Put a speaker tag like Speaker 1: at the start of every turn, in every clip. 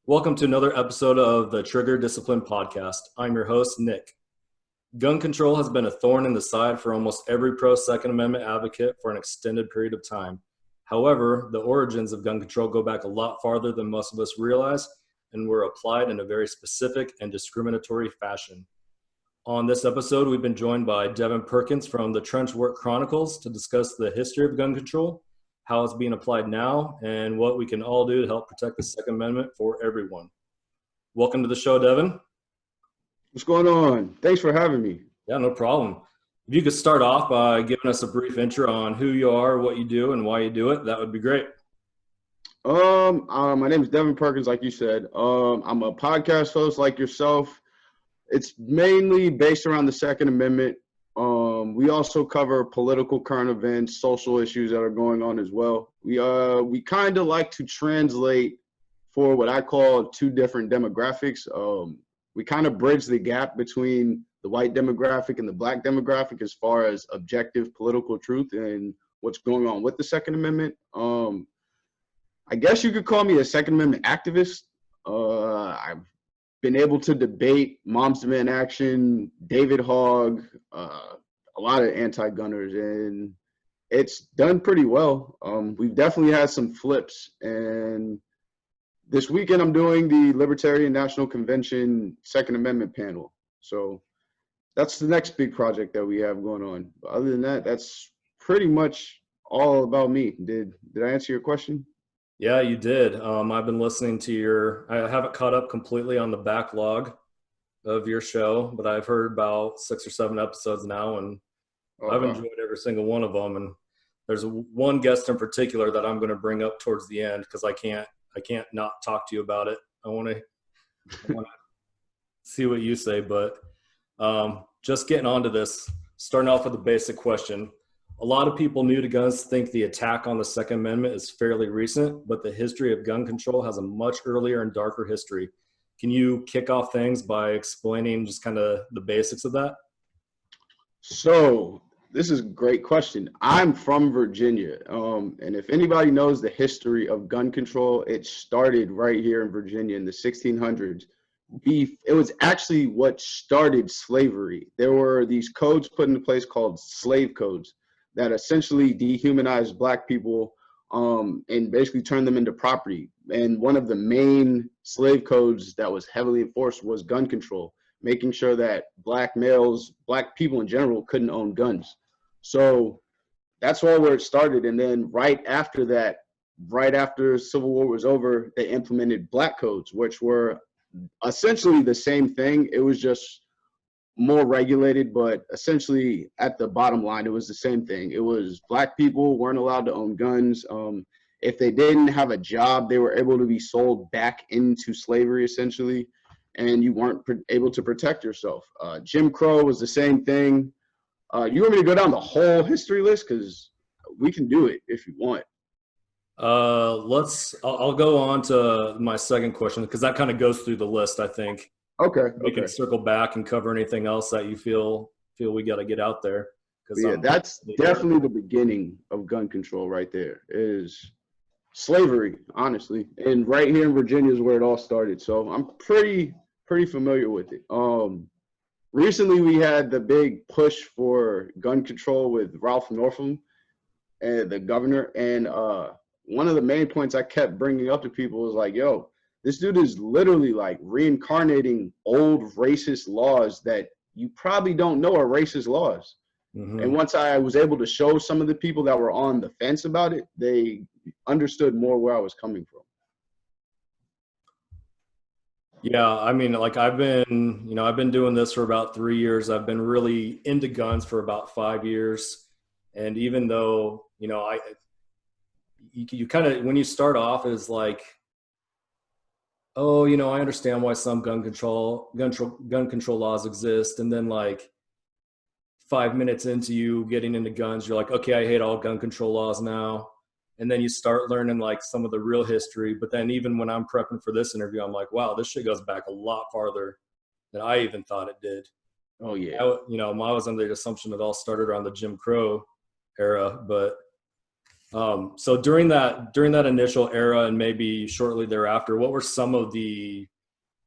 Speaker 1: Welcome to another episode of the Trigger Discipline Podcast. I'm your host, Nick. Gun control has been a thorn in the side for almost every pro-Second Amendment advocate for an extended period of time. However, the origins of gun control go back a lot farther than most of us realize and were applied in a very specific and discriminatory fashion. On this episode, we've been joined by Devin Perkins from the Trench Work Chronicles to discuss the history of gun control, how it's being applied now, and what we can all do to help protect the Second Amendment for everyone. Welcome to the show, Devin.
Speaker 2: What's going on? Thanks for having me.
Speaker 1: Yeah, no problem. If you could start off by giving us a brief intro on who you are, what you do, and why you do it, that would be great.
Speaker 2: My name is Devin Perkins, like you said. I'm a podcast host like yourself. It's mainly based around the Second Amendment. We also cover political current events, social issues that are going on as well. We kind of like to translate for what I call two different demographics. We kind of bridge the gap between the white demographic and the black demographic as far as objective political truth and what's going on with the Second Amendment. I guess you could call me a Second Amendment activist. I've been able to debate Moms Demand Action, David Hogg, a lot of anti-gunners, and it's done pretty well. We've definitely had some flips, and this weekend I'm doing the Libertarian National Convention Second Amendment panel. So that's the next big project that we have going on. But other than that, that's pretty much all about me. Did I answer your question?
Speaker 1: Yeah, you did. I've been listening to I haven't caught up completely on the backlog of your show, but I've heard about 6 or 7 episodes now, and I've enjoyed every single one of them. And there's one guest in particular that I'm going to bring up towards the end because I can't not talk to you about it. I want to see what you say, but just getting onto this, starting off with a basic question. A lot of people new to guns think the attack on the Second Amendment is fairly recent, but the history of gun control has a much earlier and darker history. Can you kick off things by explaining just kind of the basics of that?
Speaker 2: So this is a great question. I'm from Virginia, and if anybody knows the history of gun control, it started right here in Virginia in the 1600s. It was actually what started slavery. There were these codes put into place called slave codes that essentially dehumanized Black people and basically turned them into property. And one of the main slave codes that was heavily enforced was gun control, making sure that Black males, Black people in general, couldn't own guns. So that's all where it started. And then right after that, right after Civil War was over, they implemented Black codes, which were essentially the same thing. It was just more regulated, but essentially at the bottom line, it was the same thing. It was Black people weren't allowed to own guns. If they didn't have a job, they were able to be sold back into slavery, essentially, and you weren't able to protect yourself. Jim Crow was the same thing. You want me to go down the whole history list? Because we can do it if you want.
Speaker 1: I'll go on to my second question because that kind of goes through the list, I think.
Speaker 2: Okay.
Speaker 1: We can circle back and cover anything else that you feel we got to get out there.
Speaker 2: Yeah, that's definitely the beginning of gun control right there, is slavery, honestly. And right here in Virginia is where it all started. So I'm pretty familiar with it. Recently we had the big push for gun control with Ralph Northam, the governor. And one of the main points I kept bringing up to people was like, yo, this dude is literally like reincarnating old racist laws that you probably don't know are racist laws. Mm-hmm. And once I was able to show some of the people that were on the fence about it, they understood more where I was coming from.
Speaker 1: Yeah, I mean, like I've been doing this for about 3 years. I've been really into guns for about 5 years. And even though, you kind of, when you start off is like, oh, I understand why some gun control laws exist. And then like 5 minutes into you getting into guns, you're like, okay, I hate all gun control laws now. And then you start learning like some of the real history. But then even when I'm prepping for this interview, I'm like, wow, this shit goes back a lot farther than I even thought it did.
Speaker 2: Oh yeah.
Speaker 1: I was under the assumption it all started around the Jim Crow era, but So during that initial era and maybe shortly thereafter, what were some of the,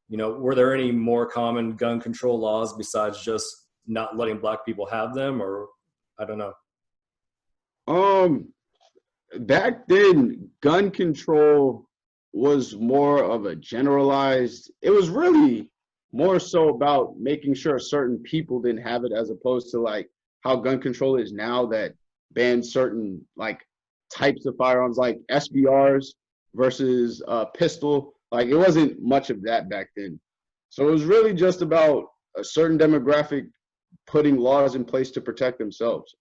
Speaker 1: were there any more common gun control laws besides just not letting black people have them, or I don't know?
Speaker 2: Back then, gun control was more of a generalized, it was really more so about making sure certain people didn't have it, as opposed to like how gun control is now that bans certain like types of firearms like SBRs versus pistol. Like it wasn't much of that back then. So it was really just about a certain demographic putting laws in place to protect themselves.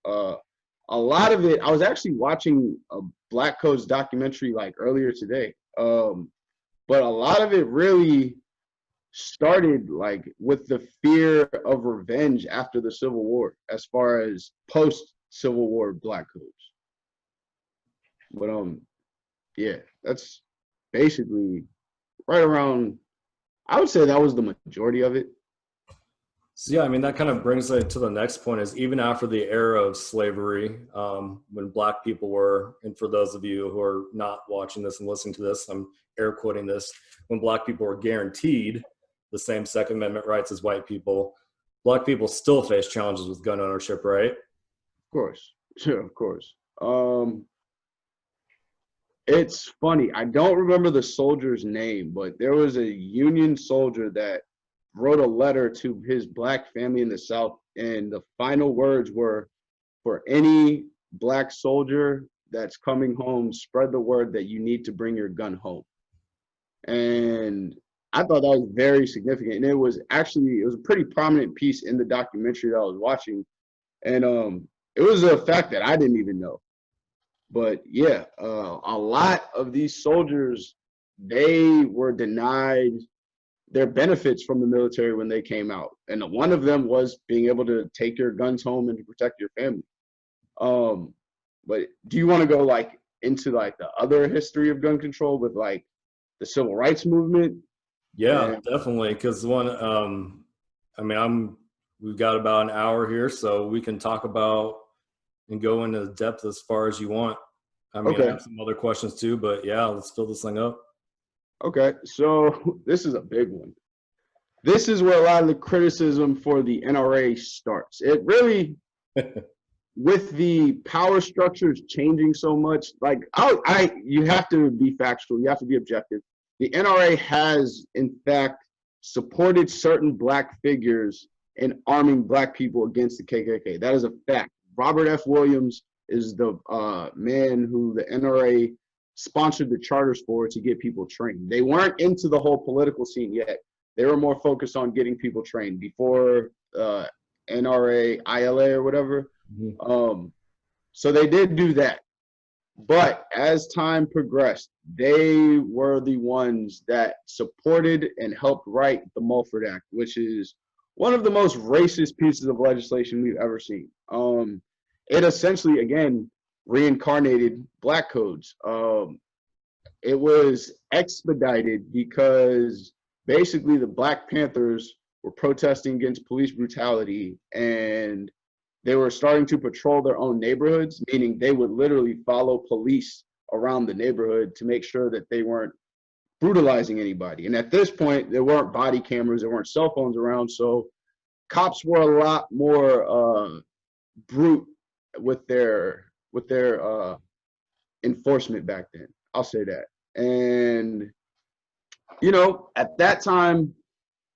Speaker 2: A lot of it, I was actually watching a Black Codes documentary like earlier today. But a lot of it really started like with the fear of revenge after the Civil War, as far as post Civil War Black Codes. But yeah, that's basically right around, I would say that was the majority of it.
Speaker 1: So yeah, I mean, that kind of brings it to the next point is even after the era of slavery, when black people were, and for those of you who are not watching this and listening to this, I'm air quoting this, when black people were guaranteed the same Second Amendment rights as white people, black people still face challenges with gun ownership, right?
Speaker 2: Of course, sure, of course. It's funny, I don't remember the soldier's name, but there was a Union soldier that wrote a letter to his black family in the South, and the final words were, for any black soldier that's coming home, spread the word that you need to bring your gun home. And I thought that was very significant. And it was a pretty prominent piece in the documentary that I was watching. And it was a fact that I didn't even know. But yeah, a lot of these soldiers, they were denied their benefits from the military when they came out. And one of them was being able to take your guns home and to protect your family. But do you want to go like into like the other history of gun control with like the civil rights movement?
Speaker 1: Yeah, definitely. Because I mean, we've got about an hour here, so we can talk about and go into depth as far as you want. I mean, okay. I have some other questions too, but yeah, let's fill this thing up.
Speaker 2: Okay, so this is a big one. This is where a lot of the criticism for the NRA starts. It really, with the power structures changing so much, like you have to be factual, you have to be objective. The NRA has, in fact, supported certain black figures in arming black people against the KKK. That is a fact. Robert F. Williams is the man who the NRA sponsored the charters for to get people trained. They weren't into the whole political scene yet. They were more focused on getting people trained before NRA, ILA or whatever. Mm-hmm. So they did do that. But as time progressed, they were the ones that supported and helped write the Mulford Act, which is one of the most racist pieces of legislation we've ever seen. It essentially, again, reincarnated black codes. It was expedited because basically the Black Panthers were protesting against police brutality, and they were starting to patrol their own neighborhoods, meaning they would literally follow police around the neighborhood to make sure that they weren't brutalizing anybody. And at this point, there weren't body cameras, there weren't cell phones around, so cops were a lot more brute with their enforcement back then. I'll say that. And you know, at that time,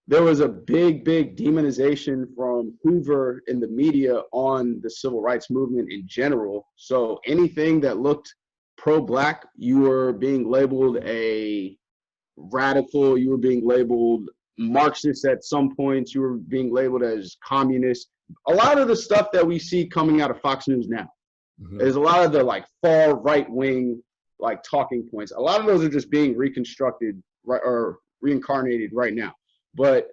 Speaker 2: there was a big demonization from Hoover in the media on the civil rights movement in general. So anything that looked pro-black, you were being labeled a radical, you were being labeled Marxist at some points, you were being labeled as communist. A lot of the stuff that we see coming out of Fox News now, there's a lot of the like far right-wing like talking points. A lot of those are just being reconstructed or reincarnated right now. But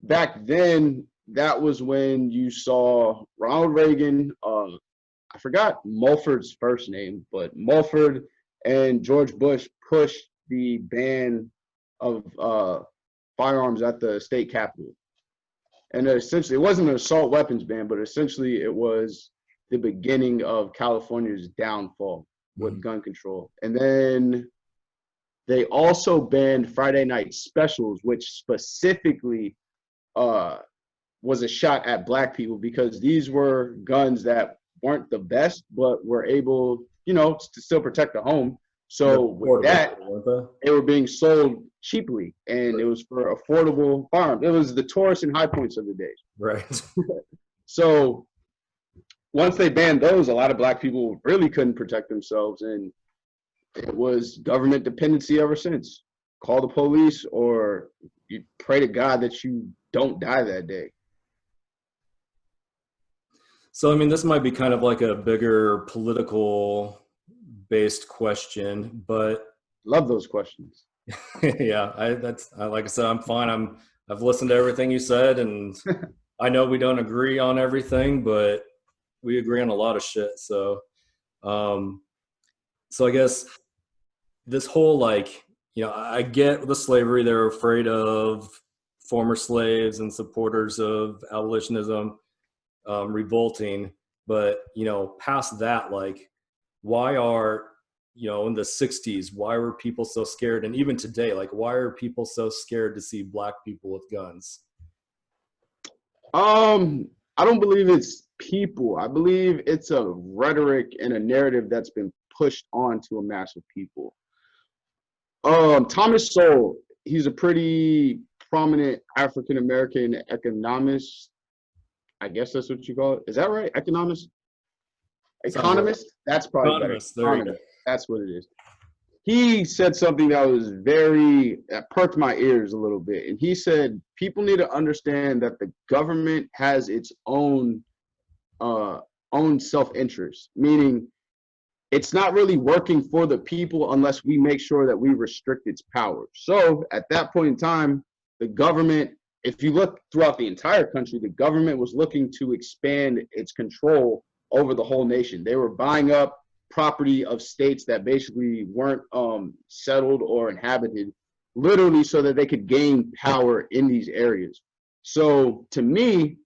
Speaker 2: back then, that was when you saw Ronald Reagan, I forgot Mulford's first name, but Mulford and George Bush pushed the ban of firearms at the state capitol. And essentially, it wasn't an assault weapons ban, but essentially it was the beginning of California's downfall. with gun control. And then they also banned Friday night specials, which specifically was a shot at Black people, because these were guns that weren't the best, but were able, to still protect the home. So with that, they were being sold cheaply, and it was for affordable firearms. It was the Taurus and High Points of the day.
Speaker 1: Right.
Speaker 2: So once they banned those, a lot of Black people really couldn't protect themselves, and it was government dependency ever since. Call the police, or you pray to God that you don't die that day.
Speaker 1: So, I mean, this might be kind of like a bigger political based question, but
Speaker 2: love those questions.
Speaker 1: Yeah, like I said, I'm fine. I've listened to everything you said, and I know we don't agree on everything, but we agree on a lot of shit. So, so I guess this whole, I get the slavery. They're afraid of former slaves and supporters of abolitionism revolting, but past that, why are in the 60s, why were people so scared? And even today, why are people so scared to see Black people with guns?
Speaker 2: I don't believe it's people. I believe it's a rhetoric and a narrative that's been pushed onto a mass of people. Thomas Sowell, he's a pretty prominent African-American economist. I guess that's what you call it. Is that right? Economist? Economist? That's probably
Speaker 1: economist,
Speaker 2: better. Economist. That's what it is. He said something that perked my ears a little bit. And he said, people need to understand that the government has its own self-interest, meaning it's not really working for the people unless we make sure that we restrict its power. So at that point in time, the government, if you look throughout the entire country, the government was looking to expand its control over the whole nation. They were buying up property of states that basically weren't settled or inhabited, literally so that they could gain power in these areas. So to me,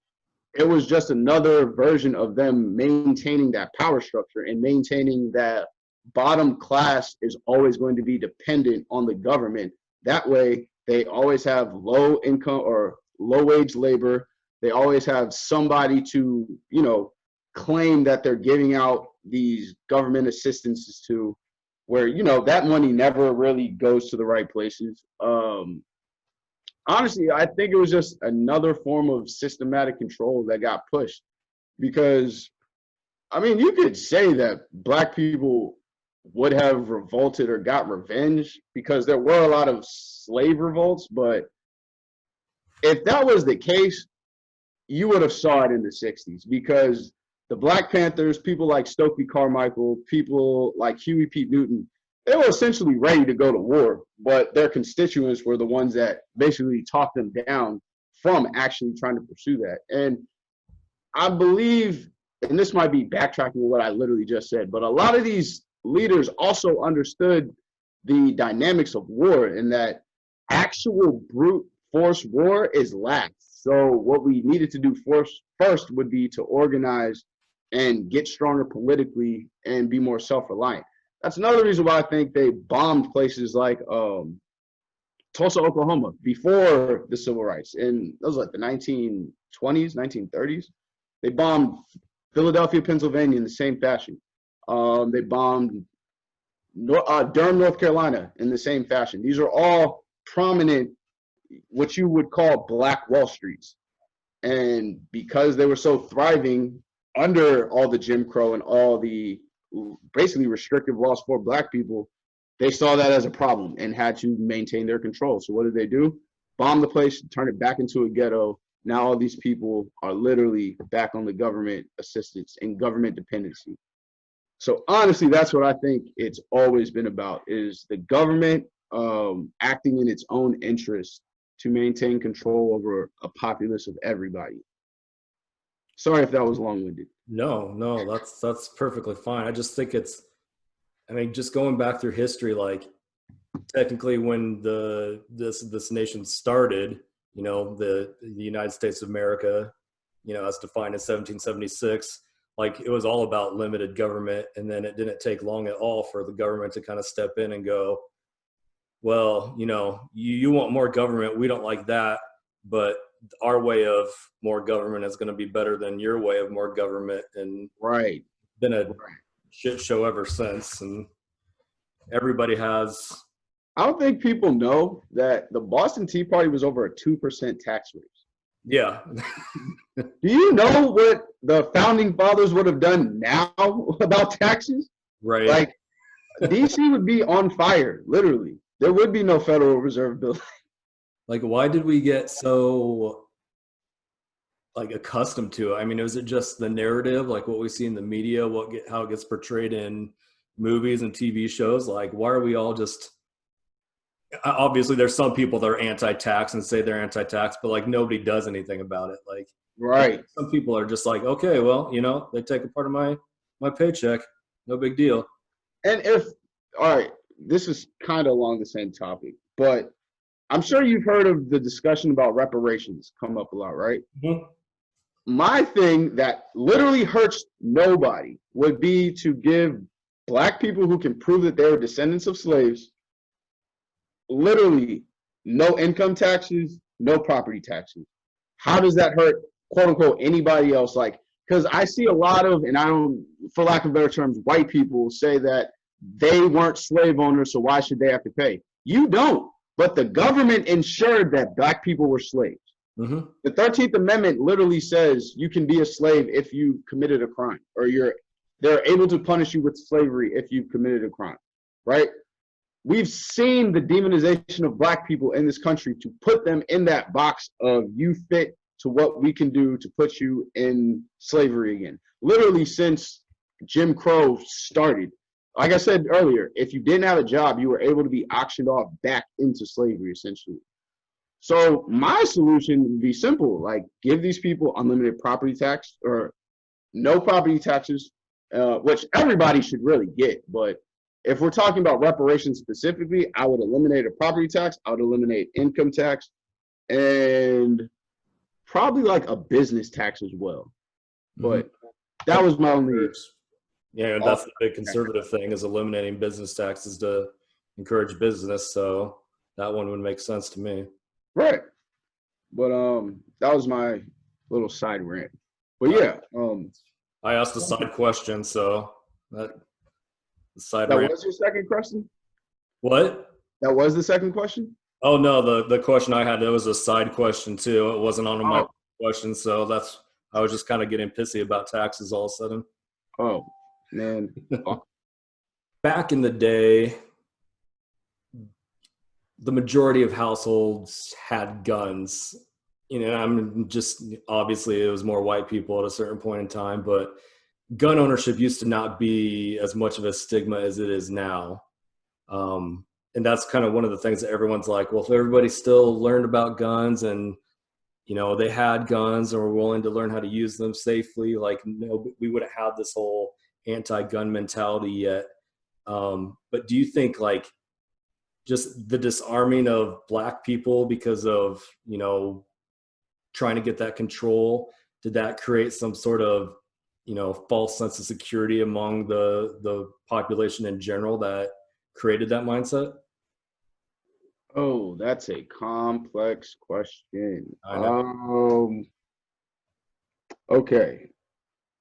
Speaker 2: it was just another version of them maintaining that power structure and maintaining that bottom class is always going to be dependent on the government. That way, they always have low income or low wage labor. They always have somebody to, claim that they're giving out these government assistances to, where, that money never really goes to the right places. Honestly, I think it was just another form of systematic control that got pushed, because, you could say that Black people would have revolted or got revenge because there were a lot of slave revolts, but if that was the case, you would have saw it in the 60s, because the Black Panthers, people like Stokely Carmichael, people like Huey P. Newton, they were essentially ready to go to war, but their constituents were the ones that basically talked them down from actually trying to pursue that. And I believe, and this might be backtracking what I literally just said, but a lot of these leaders also understood the dynamics of war, and that actual brute force war is last. So what we needed to do first would be to organize and get stronger politically and be more self-reliant. That's another reason why I think they bombed places like Tulsa, Oklahoma, before the civil rights. And those were like the 1920s, 1930s. They bombed Philadelphia, Pennsylvania in the same fashion. They bombed Durham, North Carolina in the same fashion. These are all prominent, what you would call Black Wall Streets. And because they were so thriving under all the Jim Crow and all the basically restrictive laws for Black people, they saw that as a problem and had to maintain their control. So what did they do? Bomb the place, turn it back into a ghetto. Now all these people are literally back on the government assistance and government dependency. So honestly, that's what I think it's always been about, is the government acting in its own interest to maintain control over a populace of everybody. Sorry if that was long-winded.
Speaker 1: No, that's perfectly fine. I just think just going back through history, technically when this nation started, the United States of America, as defined in 1776, like it was all about limited government. And then it didn't take long at all for the government to kind of step in and go, well, you want more government. We don't like that, but our way of more government is going to be better than your way of more government. And
Speaker 2: right,
Speaker 1: been a shit show ever since. And everybody has.
Speaker 2: I don't think people know that the Boston Tea Party was over a 2% tax raise.
Speaker 1: Yeah.
Speaker 2: Do you know what the founding fathers would have done now about taxes?
Speaker 1: Right.
Speaker 2: Like, DC would be on fire, literally. There would be no Federal Reserve building.
Speaker 1: Like, why did we get so accustomed to it? I mean, is it just the narrative, like what we see in the media, how it gets portrayed in movies and TV shows? Like, why are we all just, obviously there's some people that are anti-tax and say they're anti-tax, but like nobody does anything about it. Like,
Speaker 2: right.
Speaker 1: Some people are just like, okay, well, they take a part of my paycheck, no big deal.
Speaker 2: And all right, this is kind of along the same topic, but I'm sure you've heard of the discussion about reparations come up a lot, right?
Speaker 1: Mm-hmm.
Speaker 2: My thing that literally hurts nobody would be to give Black people who can prove that they were descendants of slaves literally no income taxes, no property taxes. How does that hurt, quote unquote, anybody else? Like, because I see a lot of, and I don't, for lack of better terms, white people say that they weren't slave owners, so why should they have to pay? You don't. But the government ensured that Black people were slaves.
Speaker 1: Mm-hmm.
Speaker 2: The 13th Amendment literally says you can be a slave if you committed a crime, or they're able to punish you with slavery if you've committed a crime, right? We've seen the demonization of Black people in this country to put them in that box of you fit to what we can do to put you in slavery again. Literally since Jim Crow started. Like I said earlier, if you didn't have a job, you were able to be auctioned off back into slavery, essentially. So my solution would be simple, like give these people unlimited property tax or no property taxes, which everybody should really get. But if we're talking about reparations specifically, I would eliminate a property tax. I would eliminate income tax and probably like a business tax as well. But that was my only...
Speaker 1: Yeah, and that's the big conservative thing, is eliminating business taxes to encourage business. So that one would make sense to me.
Speaker 2: Right. But that was my little side rant. But yeah,
Speaker 1: I asked a side question, so that
Speaker 2: was your second question?
Speaker 1: What?
Speaker 2: That was the second question?
Speaker 1: Oh no, the question I had, that was a side question too. It wasn't on my question, so I was just kind of getting pissy about taxes all of a sudden.
Speaker 2: Oh man.
Speaker 1: Back in the day, the majority of households had guns. I'm just, obviously it was more white people at a certain point in time, but gun ownership used to not be as much of a stigma as it is now. And that's kind of one of the things that everyone's like, well, if everybody still learned about guns and, they had guns and were willing to learn how to use them safely, like, no, we wouldn't have this whole anti-gun mentality yet. But do you think like just the disarming of Black people because of, trying to get that control, did that create some sort of, false sense of security among the population in general that created that mindset?
Speaker 2: Oh, that's a complex question.
Speaker 1: I know.
Speaker 2: Okay,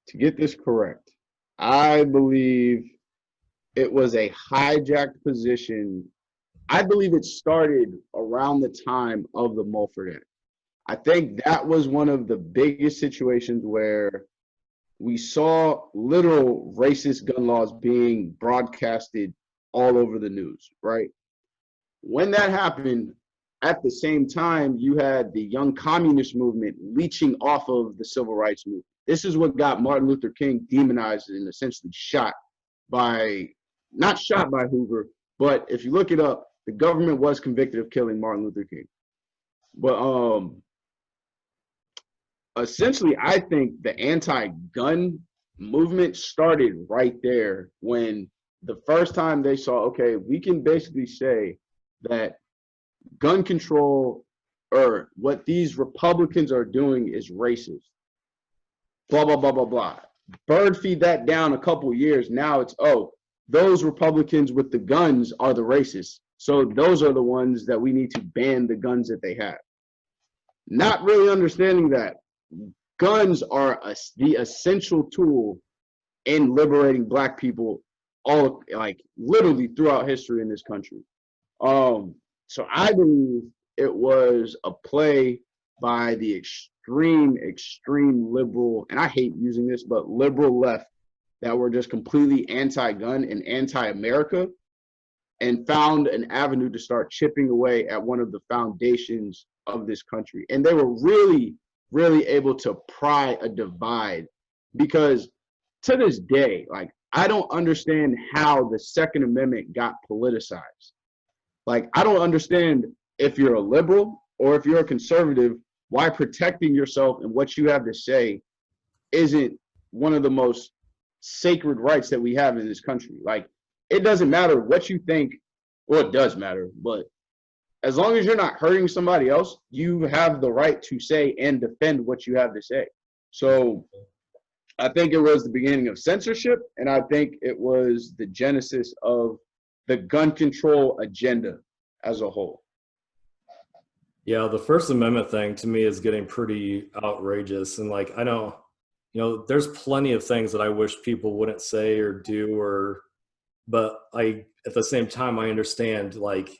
Speaker 2: to get this correct, I believe it was a hijacked position. I believe it started around the time of the Mulford Act. I think that was one of the biggest situations where we saw literal racist gun laws being broadcasted all over the news, right? When that happened, at the same time, you had the young communist movement leeching off of the civil rights movement. This is what got Martin Luther King demonized and essentially not shot by Hoover, but if you look it up, the government was convicted of killing Martin Luther King. But essentially, I think the anti-gun movement started right there when the first time they saw, okay, we can basically say that gun control or what these Republicans are doing is racist. Blah, blah, blah, blah, blah. bird feed that down a couple years. Now it's, oh, those Republicans with the guns are the racists. So those are the ones that we need to ban the guns that they have. Not really understanding that guns are the essential tool in liberating Black people, all like literally throughout history in this country. So I believe it was a play by the extreme liberal, and I hate using this, but liberal left that were just completely anti-gun and anti-America, and found an avenue to start chipping away at one of the foundations of this country. And they were really, really able to pry a divide, because to this day, like, I don't understand how the Second Amendment got politicized. Like, I don't understand, if you're a liberal or if you're a conservative, why protecting yourself and what you have to say isn't one of the most sacred rights that we have in this country. Like, it doesn't matter what you think, well, it does matter, but as long as you're not hurting somebody else, you have the right to say and defend what you have to say. So I think it was the beginning of censorship, and I think it was the genesis of the gun control agenda as a whole.
Speaker 1: Yeah, the First Amendment thing to me is getting pretty outrageous. And like, I know, there's plenty of things that I wish people wouldn't say or do, but at the same time, I understand, like,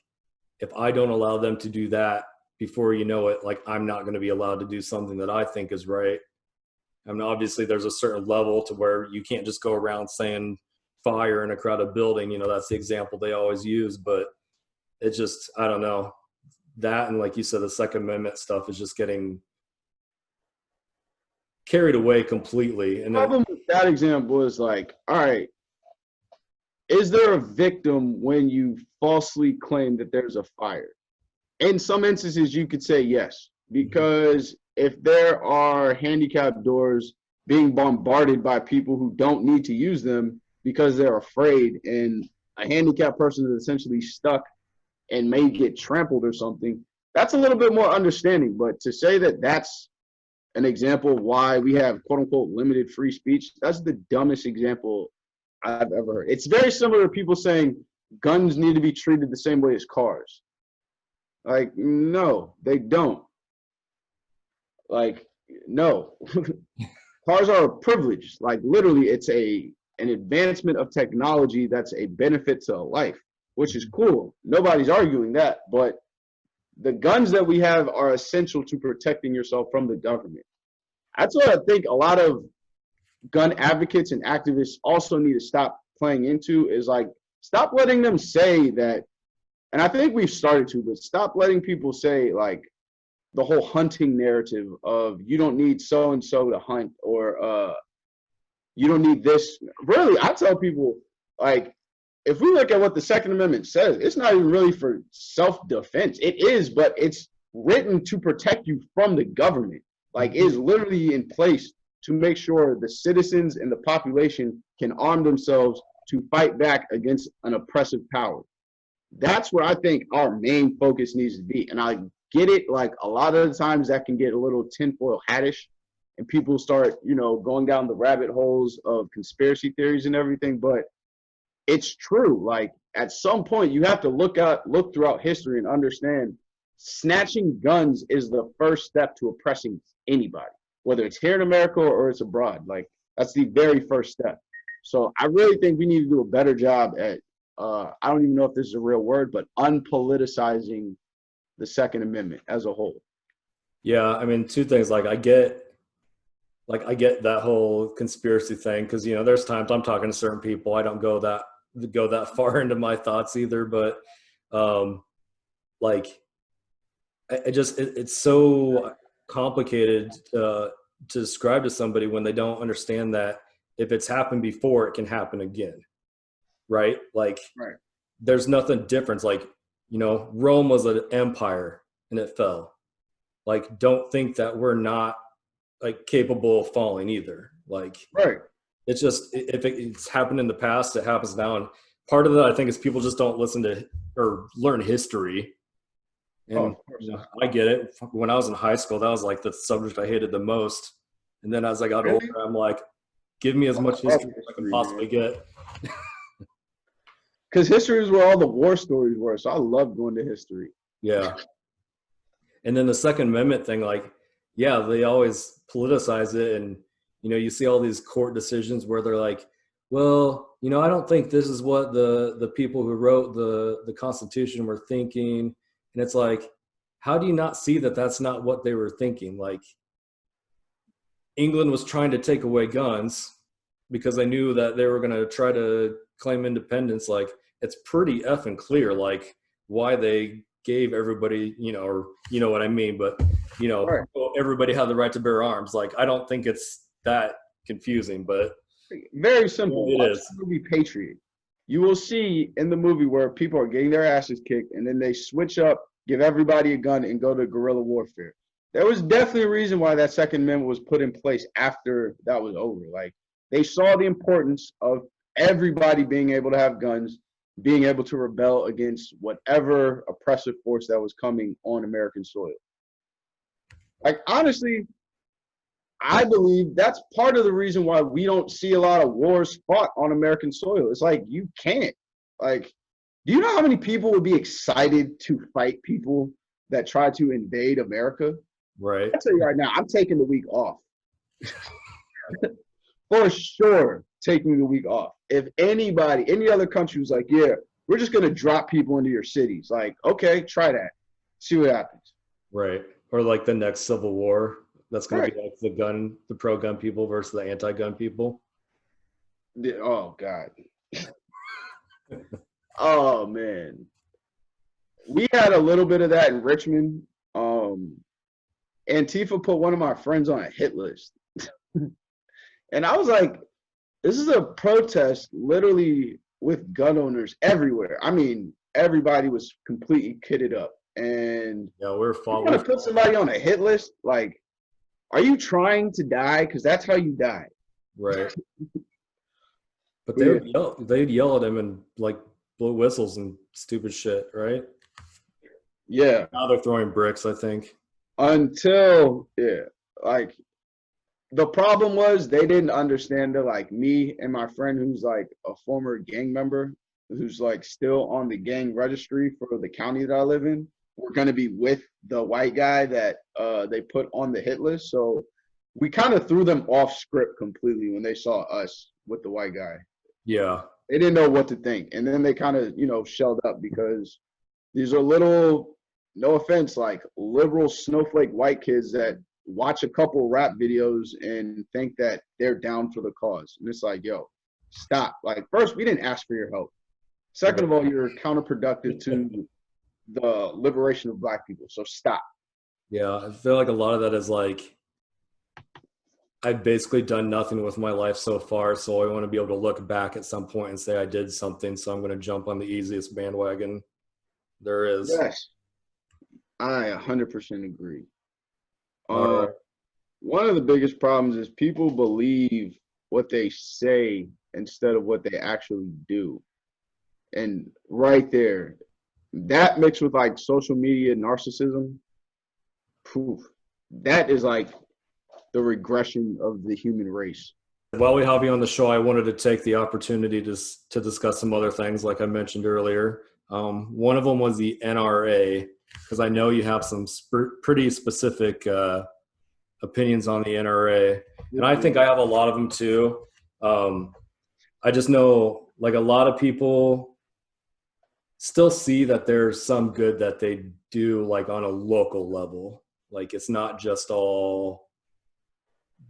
Speaker 1: if I don't allow them to do that, before you know it, like, I'm not going to be allowed to do something that I think is right. I mean, obviously there's a certain level to where you can't just go around saying fire in a crowded building. That's the example they always use, but it's just, I don't know. That, and like you said, the Second Amendment stuff is just getting carried away completely. And
Speaker 2: the problem with that example is, like, all right, is there a victim when you falsely claim that there's a fire? In some instances, you could say yes, because if there are handicapped doors being bombarded by people who don't need to use them because they're afraid, and a handicapped person is essentially stuck and may get trampled or something, that's a little bit more understanding. But to say that that's an example of why we have quote unquote limited free speech, that's the dumbest example I've ever heard. It's very similar to people saying guns need to be treated the same way as cars. Like, no, they don't. Like, no. Cars are a privilege. Like, literally, it's an advancement of technology that's a benefit to life, which is cool. Nobody's arguing that, but the guns that we have are essential to protecting yourself from the government. That's what I think a lot of gun advocates and activists also need to stop playing into, is like, stop letting them say that, and I think we've started to, but stop letting people say, like, the whole hunting narrative of you don't need so-and-so to hunt, or you don't need this. Really, I tell people, like, if we look at what the Second Amendment says, it's not even really for self-defense. It is, but it's written to protect you from the government. Like, it is literally in place to make sure the citizens and the population can arm themselves to fight back against an oppressive power. That's where I think our main focus needs to be. And I get it, like, a lot of the times that can get a little tinfoil hattish, and people start, going down the rabbit holes of conspiracy theories and everything, but it's true. Like, at some point you have to look throughout history and understand snatching guns is the first step to oppressing anybody, whether it's here in America or it's abroad. Like, that's the very first step. So I really think we need to do a better job at, I don't even know if this is a real word, but unpoliticizing the Second Amendment as a whole.
Speaker 1: Yeah, I mean, two things. Like, I get that whole conspiracy thing, because there's times I'm talking to certain people, I don't go that far into my thoughts either, but like, it's so complicated to describe to somebody when they don't understand that if it's happened before, it can happen again, right? Like,
Speaker 2: right.
Speaker 1: There's nothing different. Like, Rome was an empire and it fell. Like, don't think that we're not, like, capable of falling either. Like,
Speaker 2: right.
Speaker 1: It's just, if it's happened in the past, it happens now. And part of that, I think, is people just don't listen to or learn history. And I get it. When I was in high school, that was like the subject I hated the most. And then as I got older, I'm like, give me as much history as I can possibly get.
Speaker 2: Because history is where all the war stories were. So I love going to history.
Speaker 1: Yeah. And then the Second Amendment thing, like, yeah, they always politicize it. And, you know, you see all these court decisions where they're like, well, you know, I don't think this is what the people who wrote the Constitution were thinking. And it's like, how do you not see that that's not what they were thinking? Like, England was trying to take away guns because they knew that they were going to try to claim independence. Like, it's pretty effing clear, like, why they gave everybody, you know, or you know what I mean, but, you know, right. Everybody had the right to bear arms. Like, I don't think it's that confusing, but
Speaker 2: very simple.
Speaker 1: It is.
Speaker 2: The movie Patriot. You will see in the movie where people are getting their asses kicked and then they switch up, give everybody a gun, and go to guerrilla warfare. There was definitely a reason why that Second Amendment was put in place after that was over. Like, they saw the importance of everybody being able to have guns, being able to rebel against whatever oppressive force that was coming on American soil. Like, honestly, I believe that's part of the reason why we don't see a lot of wars fought on American soil. It's like, you can't. Like, do you know how many people would be excited to fight people that try to invade America?
Speaker 1: Right.
Speaker 2: I'll tell you right now, I'm taking the week off. For sure, taking the week off. If anybody, any other country was like, yeah, we're just going to drop people into your cities. Like, okay, try that. See what happens.
Speaker 1: Right. Or like the next Civil War. That's going to be like the pro-gun people versus the anti-gun people.
Speaker 2: Oh, God. Oh, man. We had a little bit of that in Richmond. Antifa put one of my friends on a hit list. And I was like, this is a protest literally with gun owners everywhere. I mean, everybody was completely kitted up. And
Speaker 1: yeah, we're following.
Speaker 2: You want to put somebody on a hit list? Like, are you trying to die? Because that's how you die.
Speaker 1: Right. But they'd yell at him and like blow whistles and stupid shit, right?
Speaker 2: Yeah.
Speaker 1: Now they're throwing bricks, I think.
Speaker 2: Until, like, the problem was they didn't understand that, like, me and my friend who's like a former gang member, who's like still on the gang registry for the county that I live in, we're going to be with the white guy that they put on the hit list. So we kind of threw them off script completely when they saw us with the white guy.
Speaker 1: Yeah.
Speaker 2: They didn't know what to think. And then they kind of, you know, shelled up because these are little, no offense, like liberal snowflake white kids that watch a couple rap videos and think that they're down for the cause. And it's like, yo, stop. Like, first, we didn't ask for your help. Second of all, you're counterproductive to the liberation of Black people. So stop.
Speaker 1: Yeah, I feel like a lot of that is like, I've basically done nothing with my life so far, so I want to be able to look back at some point and say I did something, so I'm going to jump on the easiest bandwagon there is.
Speaker 2: Yes, I 100% agree. One of the biggest problems is people believe what they say instead of what they actually do. And right there, that mixed with like social media narcissism, that is like the regression of the human race.
Speaker 1: While we have you on the show, I wanted to take the opportunity to discuss some other things like I mentioned earlier. One of them was the NRA, because I know you have some pretty specific opinions on the NRA, and I think I have a lot of them too. I just know like a lot of people still see that there's some good that they do like on a local level. Like, it's not just all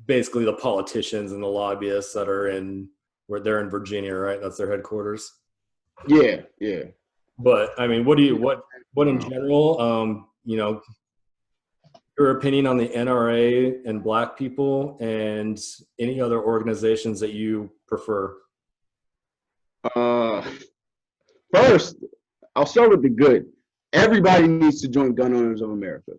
Speaker 1: basically the politicians and the lobbyists that are where they're in Virginia, right? That's their headquarters.
Speaker 2: Yeah.
Speaker 1: But I mean, what in general, you know, your opinion on the NRA and Black people and any other organizations that you prefer?
Speaker 2: First, I'll start with the good. Everybody needs to join Gun Owners of America.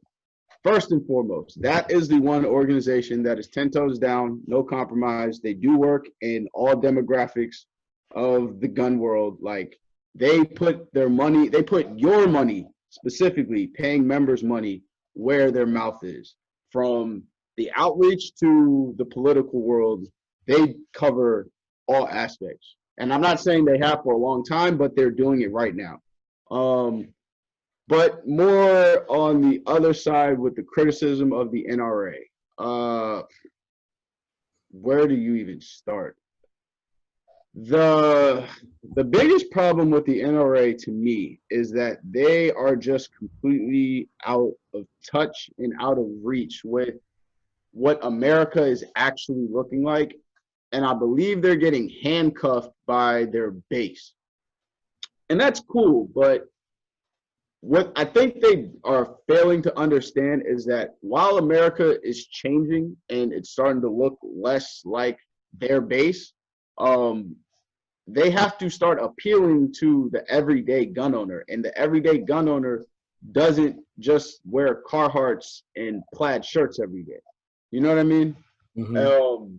Speaker 2: First and foremost, that is the one organization that is 10 toes down, no compromise. They do work in all demographics of the gun world. Like, they put their money, they put your money, specifically paying members money, where their mouth is. From the outreach to the political world, they cover all aspects. And I'm not saying they have for a long time, but they're doing it right now. But more on the other side with the criticism of the NRA. Where do you even start? The biggest problem with the NRA to me is that they are just completely out of touch and out of reach with what America is actually looking like. And I believe they're getting handcuffed by their base. And that's cool, but what I think they are failing to understand is that while America is changing and it's starting to look less like their base, they have to start appealing to the everyday gun owner. And the everyday gun owner doesn't just wear Carhartts and plaid shirts every day. You know what I mean? Mm-hmm.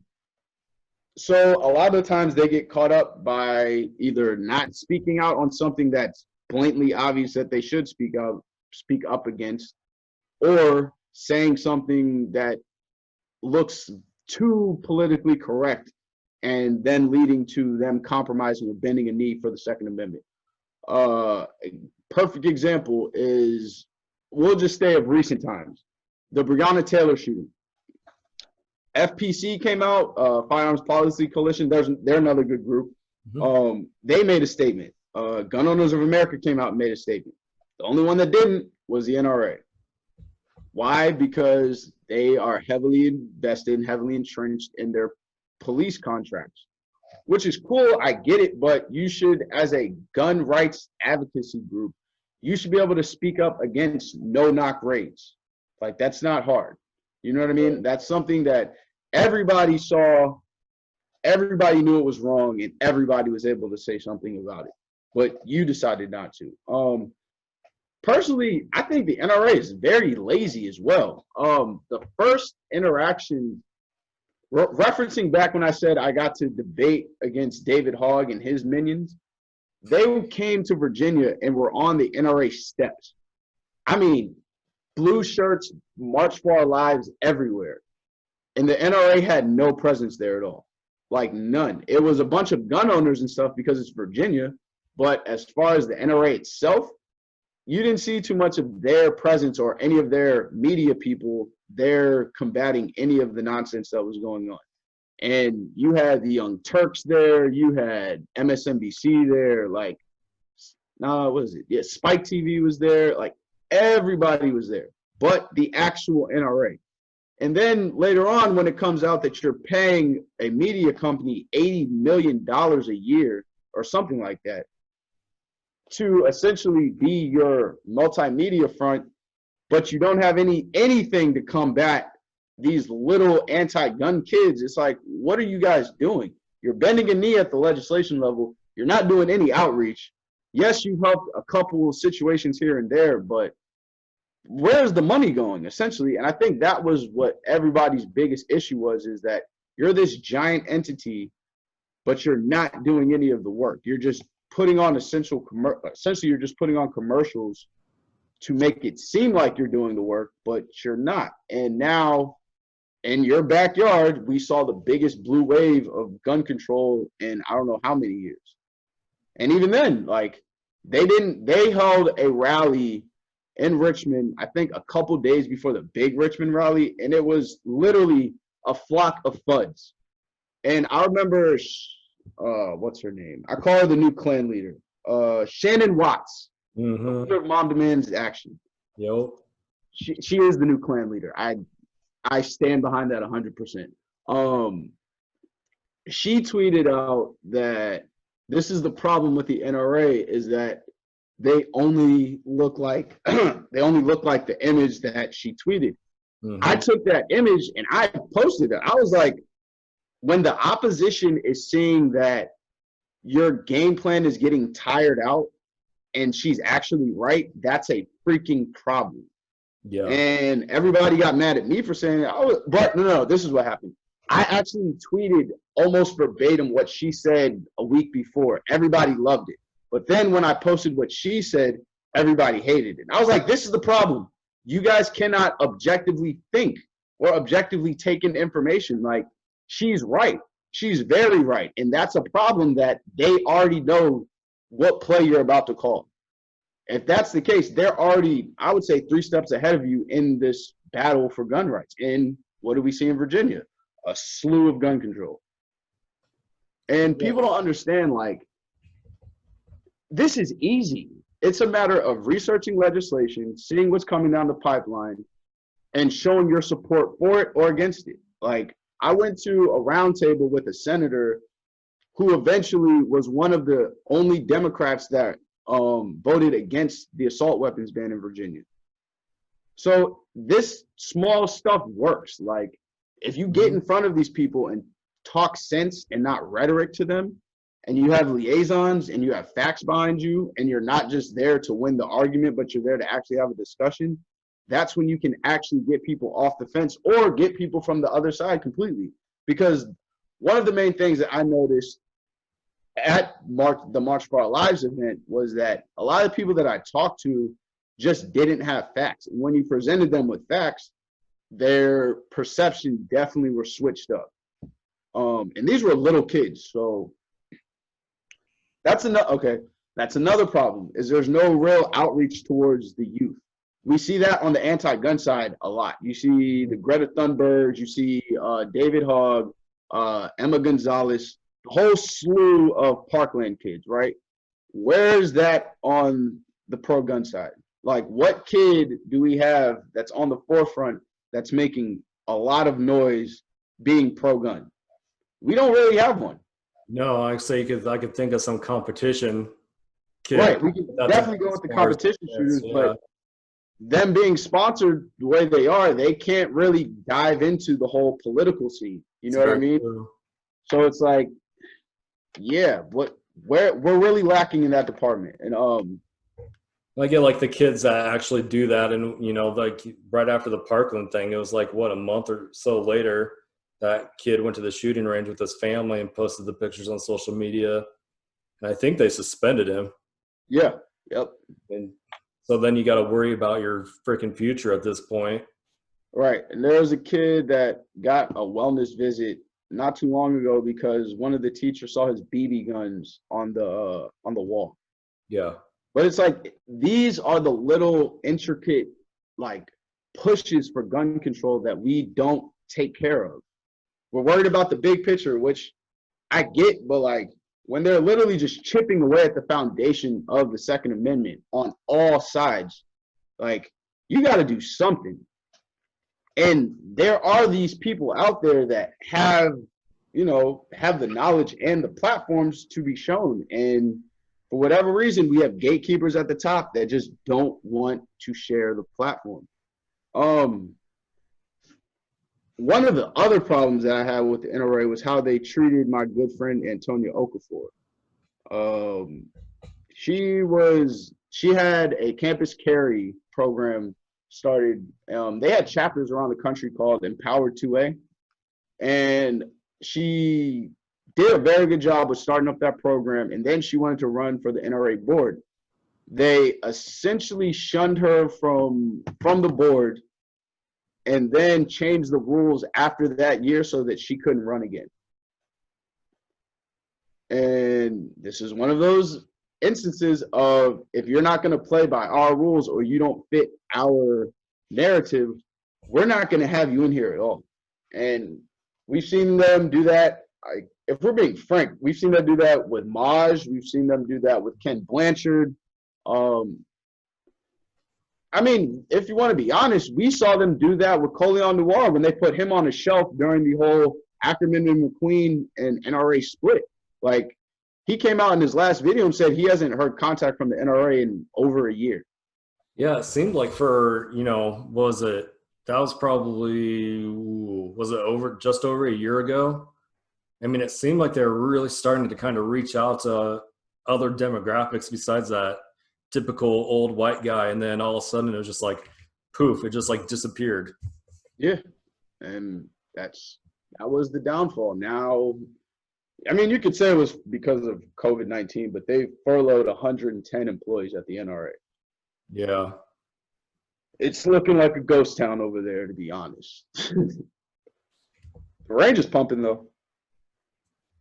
Speaker 2: So a lot of the times they get caught up by either not speaking out on something that's blatantly obvious that they should speak up against, or saying something that looks too politically correct and then leading to them compromising or bending a knee for the Second Amendment. A perfect example is, we'll just stay of recent times, the Breonna Taylor shooting. FPC came out, Firearms Policy Coalition, they're another good group. Mm-hmm. They made a statement. Gun Owners of America came out and made a statement. The only one that didn't was the NRA. Why? Because they are heavily invested and heavily entrenched in their police contracts, which is cool. I get it, but you should, as a gun rights advocacy group, you should be able to speak up against no-knock raids. Like, that's not hard. You know what I mean? That's something that everybody saw, everybody knew it was wrong, and everybody was able to say something about it. But you decided not to. Personally, I think the NRA is very lazy as well. The first interaction, referencing back when I said I got to debate against David Hogg and his minions, they came to Virginia and were on the NRA steps. I mean, blue shirts, March for Our Lives everywhere. And the NRA had no presence there at all. Like, none. It was a bunch of gun owners and stuff because it's Virginia. But as far as the NRA itself, you didn't see too much of their presence or any of their media people there combating any of the nonsense that was going on. And you had the Young Turks there, you had MSNBC there, like, what was it? Yeah, Spike TV was there, like, everybody was there, but the actual NRA. And then later on, when it comes out that you're paying a media company $80 million a year or something like that, to essentially be your multimedia front, but you don't have anything to combat these little anti-gun kids. It's like, what are you guys doing? You're bending a knee at the legislation level. You're not doing any outreach. Yes, you've helped a couple of situations here and there, but where's the money going, essentially? And I think that was what everybody's biggest issue was, is that you're this giant entity, but you're not doing any of the work. You're just putting on essentially you're just putting on commercials to make it seem like you're doing the work, but you're not. And now in your backyard, we saw the biggest blue wave of gun control in I don't know how many years. And even then, like, they held a rally in Richmond, I think a couple days before the big Richmond rally, and it was literally a flock of thuds. And I remember, what's her name? I call her the new Klan leader, Shannon Watts. Mm-hmm. Mom Demands Action.
Speaker 1: Yep.
Speaker 2: She is the new Klan leader. I stand behind that 100%. She tweeted out that this is the problem with the NRA, is that they only look like the image that she tweeted. Mm-hmm. I took that image and I posted it. I was like, when the opposition is seeing that your game plan is getting tired out and she's actually right, that's a freaking problem. Yeah. And everybody got mad at me for saying it. But no, this is what happened. I actually tweeted almost verbatim what she said a week before. Everybody loved it. But then when I posted what she said, everybody hated it. And I was like, this is the problem. You guys cannot objectively think or objectively take in information. Like, she's right. She's very right. And that's a problem that they already know what play you're about to call. If that's the case, they're already, I would say, 3 steps ahead of you in this battle for gun rights. And what do we see in Virginia? A slew of gun control. And people don't understand, like, this is easy. It's a matter of researching legislation, seeing what's coming down the pipeline, and showing your support for it or against it. Like, I went to a roundtable with a senator who eventually was one of the only Democrats that voted against the assault weapons ban in Virginia. So this small stuff works. Like, if you get in front of these people and talk sense and not rhetoric to them, and you have liaisons and you have facts behind you, and you're not just there to win the argument, but you're there to actually have a discussion, that's when you can actually get people off the fence or get people from the other side completely. Because one of the main things that I noticed at the March for Our Lives event was that a lot of people that I talked to just didn't have facts. And when you presented them with facts, their perception definitely were switched up. And these were little kids. So that's another problem, is there's no real outreach towards the youth. We see that on the anti-gun side a lot. You see the Greta Thunbergs, you see David Hogg, Emma Gonzalez, the whole slew of Parkland kids, right? Where's that on the pro-gun side? Like, what kid do we have that's on the forefront that's making a lot of noise being pro-gun? We don't really have one.
Speaker 1: No, I say I could think of some competition kid.
Speaker 2: Right, we can definitely go with the competition shooters, but them being sponsored the way they are, they can't really dive into the whole political scene. You know what I mean? True. So it's like, yeah, we're really lacking in that department. And
Speaker 1: I get like the kids that actually do that, and like right after the Parkland thing, it was like what, a month or so later, that kid went to the shooting range with his family and posted the pictures on social media, and I think they suspended him.
Speaker 2: Yeah. Yep.
Speaker 1: And so then you got to worry about your freaking future at this point.
Speaker 2: Right. And there was a kid that got a wellness visit not too long ago because one of the teachers saw his BB guns on the wall.
Speaker 1: Yeah.
Speaker 2: But it's like, these are the little intricate, like, pushes for gun control that we don't take care of. We're worried about the big picture, which I get, but like, when they're literally just chipping away at the foundation of the Second Amendment on all sides, like, you got to do something. And there are these people out there that have the knowledge and the platforms to be shown. And for whatever reason, we have gatekeepers at the top that just don't want to share the platform. One of the other problems that I had with the NRA was how they treated my good friend Antonia Okafor. She had a campus carry program started. They had chapters around the country called Empowered 2A, and she did a very good job of starting up that program. And then she wanted to run for the NRA board. They essentially shunned her from the board, and then changed the rules after that year so that she couldn't run again. And this is one of those instances of, if you're not going to play by our rules or you don't fit our narrative, we're not going to have you in here at all. And we've seen them do that. If we're being frank, we've seen them do that with Maj. We've seen them do that with Ken Blanchard. I mean, if you want to be honest, we saw them do that with Coleon Noir when they put him on a shelf during the whole Ackerman and McQueen and NRA split. Like, he came out in his last video and said he hasn't heard contact from the NRA in over a year.
Speaker 1: Yeah, it seemed like for, was it just over a year ago? I mean, it seemed like they were really starting to kind of reach out to other demographics besides that typical old white guy, and then all of a sudden it was just like poof, it just like disappeared.
Speaker 2: Yeah, and that was the downfall. Now, I mean, you could say it was because of COVID-19, but they furloughed 110 employees at the NRA.
Speaker 1: Yeah,
Speaker 2: it's looking like a ghost town over there, to be honest. The range is pumping though.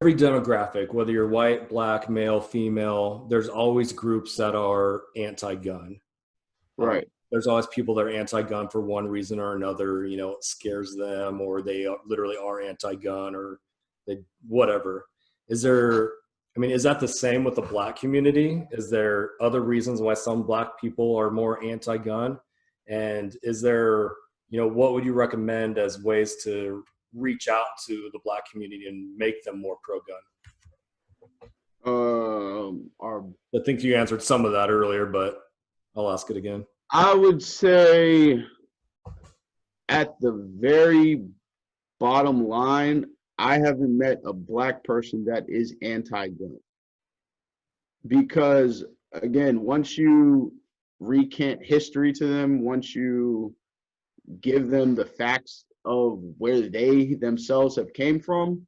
Speaker 1: every demographic, whether you're white, black, male, female, there's always groups that are anti-gun.
Speaker 2: Right.
Speaker 1: There's always people that are anti-gun for one reason or another. You know, it scares them, or they literally are anti-gun, or they whatever. Is there? I mean, is that the same with the black community? Is there other reasons why some black people are more anti-gun? And is there, you know, what would you recommend as ways to reach out to the black community and make them more pro-gun? I think you answered some of that earlier, but I'll ask it again.
Speaker 2: I would say at the very bottom line, I haven't met a black person that is anti-gun. Because again, once you recant history to them, once you give them the facts of where they themselves have came from,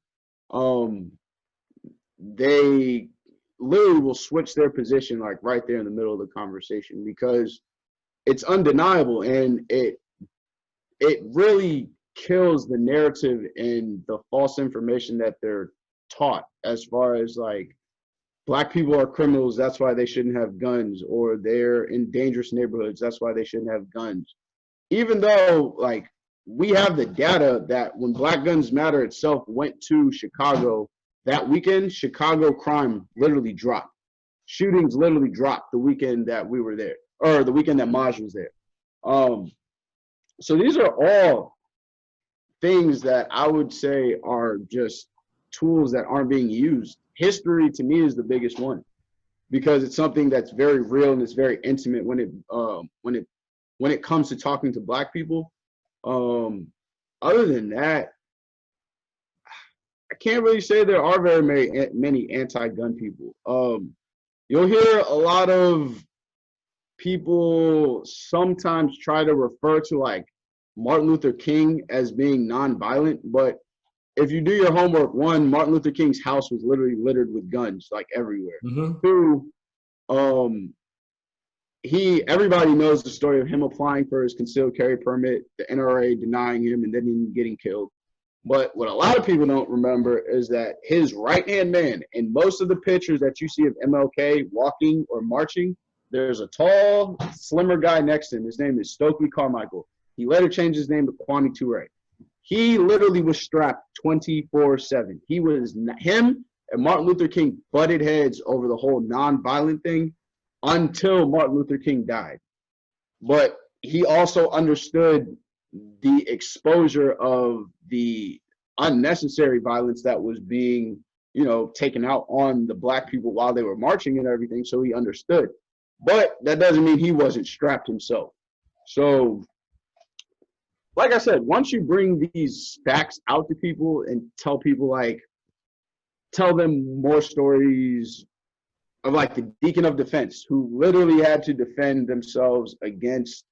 Speaker 2: they literally will switch their position like right there in the middle of the conversation, because it's undeniable, and it really kills the narrative and the false information that they're taught, as far as like black people are criminals, that's why they shouldn't have guns, or they're in dangerous neighborhoods, that's why they shouldn't have guns. Even though like we have the data that when Black Guns Matter itself went to Chicago that weekend, Chicago crime literally dropped. Shootings literally dropped the weekend that we were there, or the weekend that Maj was there. So these are all things that I would say are just tools that aren't being used. History to me is the biggest one, because it's something that's very real and it's very intimate when it comes to talking to black people. Other than that, I can't really say there are very many anti-gun people. You'll hear a lot of people sometimes try to refer to like Martin Luther King as being nonviolent, but if you do your homework, one, Martin Luther King's house was literally littered with guns, like everywhere.
Speaker 1: Mm-hmm.
Speaker 2: Two, everybody knows the story of him applying for his concealed carry permit, the NRA denying him, and then him getting killed. But what a lot of people don't remember is that his right-hand man, in most of the pictures that you see of MLK walking or marching, there's a tall, slimmer guy next to him. His name is Stokely Carmichael. He later changed his name to Kwame Ture. He literally was strapped 24/7. Him and Martin Luther King butted heads over the whole non-violent thing until Martin Luther King died. But he also understood the exposure of the unnecessary violence that was being, taken out on the black people while they were marching and everything. So he understood. But that doesn't mean he wasn't strapped himself. So, like I said, once you bring these facts out to people and tell them more stories of like the Deacon of Defense, who literally had to defend themselves against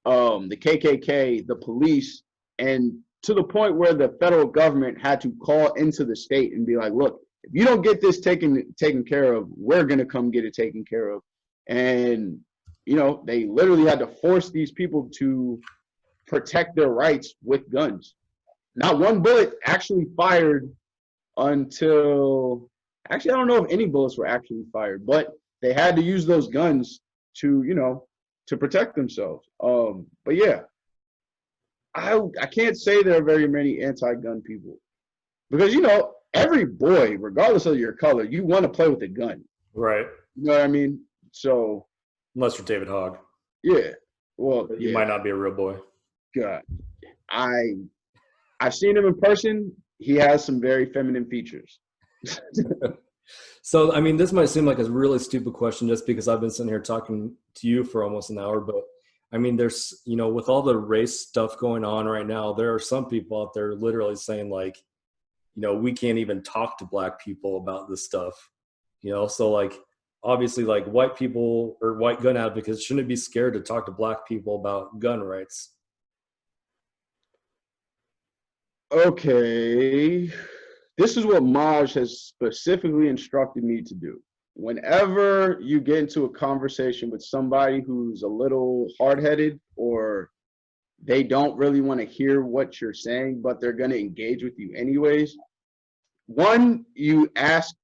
Speaker 2: the KKK, the police, and to the point where the federal government had to call into the state and be like, look, if you don't get this taken care of, we're going to come get it taken care of. And, they literally had to force these people to protect their rights with guns. Not one bullet actually fired until, actually, I don't know if any bullets were actually fired, but they had to use those guns to protect themselves. But yeah, I can't say there are very many anti-gun people, because, every boy, regardless of your color, you want to play with a gun.
Speaker 1: Right.
Speaker 2: You know what I mean? So.
Speaker 1: Unless you're David Hogg.
Speaker 2: Yeah. Well,
Speaker 1: you might not be a real boy.
Speaker 2: God. I've seen him in person. He has some very feminine features.
Speaker 1: So, I mean, this might seem like a really stupid question just because I've been sitting here talking to you for almost an hour, but I mean, there's, with all the race stuff going on right now, there are some people out there literally saying like, we can't even talk to black people about this stuff, so like, obviously like white people or white gun advocates shouldn't be scared to talk to black people about gun rights.
Speaker 2: Okay. This is what Maj has specifically instructed me to do. Whenever you get into a conversation with somebody who's a little hard-headed, or they don't really want to hear what you're saying, but they're going to engage with you anyways, one, you ask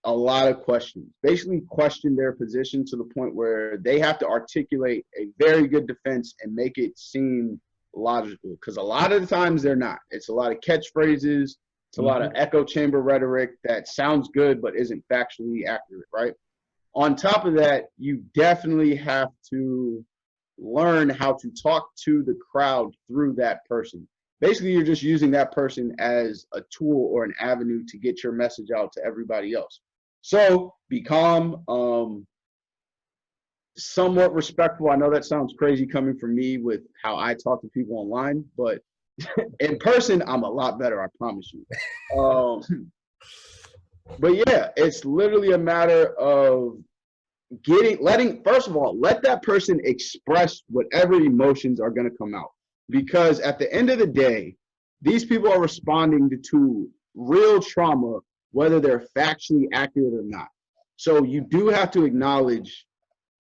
Speaker 2: a lot of questions, basically question their position to the point where they have to articulate a very good defense and make it seem logical, because a lot of the times they're not. It's a lot of catchphrases, it's a lot of echo chamber rhetoric that sounds good but isn't factually accurate, right? On top of that, you definitely have to learn how to talk to the crowd through that person. Basically, you're just using that person as a tool or an avenue to get your message out to everybody else. So be calm, somewhat respectful. I know that sounds crazy coming from me with how I talk to people online, but in person, I'm a lot better, I promise you. But yeah, it's literally a matter of first of all, let that person express whatever emotions are going to come out. Because at the end of the day, these people are responding to real trauma, whether they're factually accurate or not. So you do have to acknowledge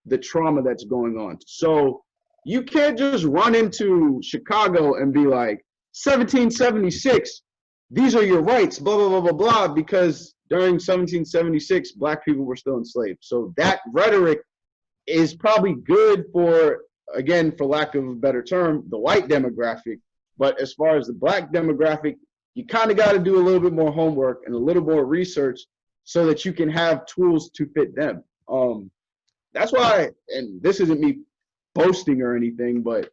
Speaker 2: the trauma that's going on. So you can't just run into Chicago and be like, 1776, these are your rights, blah, blah, blah, blah, blah, because during 1776, Black people were still enslaved. So that rhetoric is probably good for, again, for lack of a better term, the white demographic. But as far as the Black demographic, you kind of got to do a little bit more homework and a little more research so that you can have tools to fit them. That's why, and this isn't me boasting or anything, but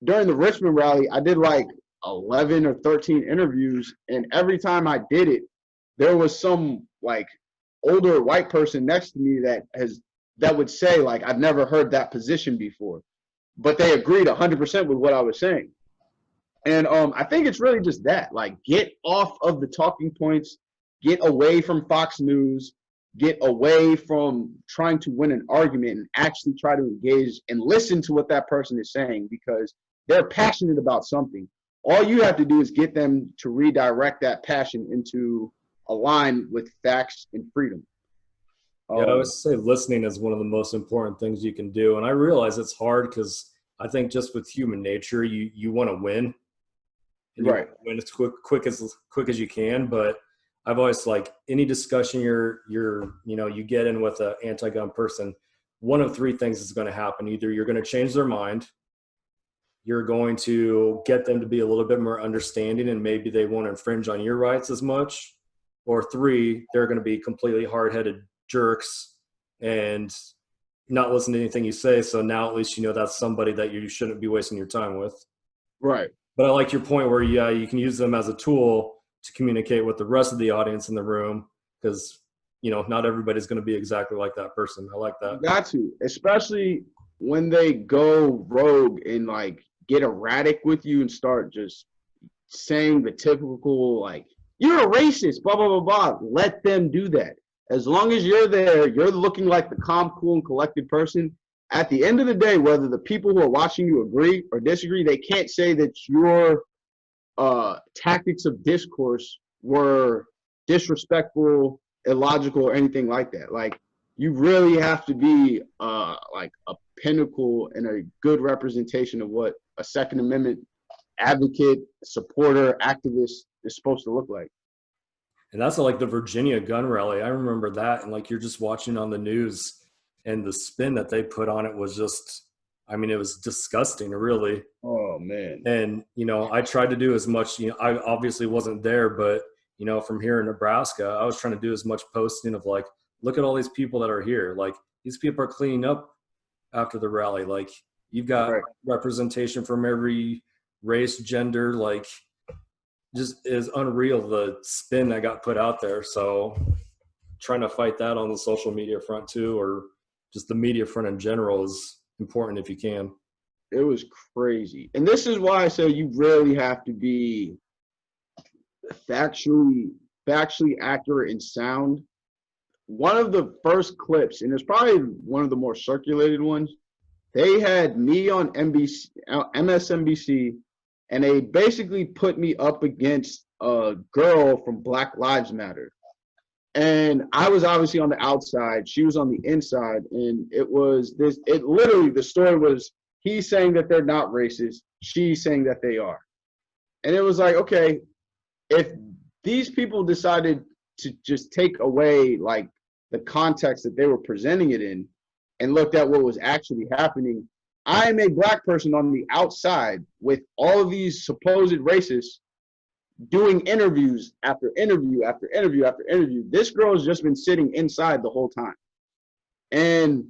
Speaker 2: during the Richmond rally, I did like 11 or 13 interviews, and every time I did it, there was some like older white person next to me that would say like, I've never heard that position before, but they agreed 100% with what I was saying. And I think it's really just that, like, get off of the talking points, get away from Fox News, get away from trying to win an argument and actually try to engage and listen to what that person is saying, because they're passionate about something. All you have to do is get them to redirect that passion into a line with facts and freedom.
Speaker 1: Yeah, I would say listening is one of the most important things you can do. And I realize it's hard because I think just with human nature, you want to win. And
Speaker 2: right.
Speaker 1: Win as quick as you can. But I've always, like, any discussion you get in with an anti-gun person, one of three things is going to happen. Either you're going to change their mind, you're going to get them to be a little bit more understanding and maybe they won't infringe on your rights as much, or three, they're going to be completely hard-headed jerks and not listen to anything you say. So now at least you know that's somebody that you shouldn't be wasting your time with.
Speaker 2: Right.
Speaker 1: But I like your point where, yeah, you can use them as a tool to communicate with the rest of the audience in the room, because, not everybody's going to be exactly like that person. I like that.
Speaker 2: Got to, especially when they go rogue and like get erratic with you and start just saying the typical, like, you're a racist, blah, blah, blah, blah. Let them do that. As long as you're there, you're looking like the calm, cool, and collected person. At the end of the day, whether the people who are watching you agree or disagree, they can't say that your tactics of discourse were disrespectful, illogical, or anything like that. Like, you really have to be like a pinnacle and a good representation of what a Second Amendment advocate, supporter, activist is supposed to look like.
Speaker 1: And that's like the Virginia gun rally. I remember that. And like, you're just watching on the news and the spin that they put on it was just, it was disgusting, really.
Speaker 2: Oh, man.
Speaker 1: And, I tried to do as much, I obviously wasn't there, but, from here in Nebraska, I was trying to do as much posting of like, look at all these people that are here. Like, these people are cleaning up after the rally. Like, you've got representation from every race, gender, like, just is unreal, the spin that got put out there. So trying to fight that on the social media front too, or just the media front in general, is important if you can.
Speaker 2: It was crazy. And this is why I say you really have to be factually accurate and sound. One of the first clips, and it's probably one of the more circulated ones, they had me on MSNBC, and they basically put me up against a girl from Black Lives Matter. And I was obviously on the outside, she was on the inside, and literally, the story was, he's saying that they're not racist, she's saying that they are. And it was like, okay, if these people decided to just take away like the context that they were presenting it in and looked at what was actually happening. I am a black person on the outside with all of these supposed racists doing interviews after interview after interview after interview. This girl has just been sitting inside the whole time. And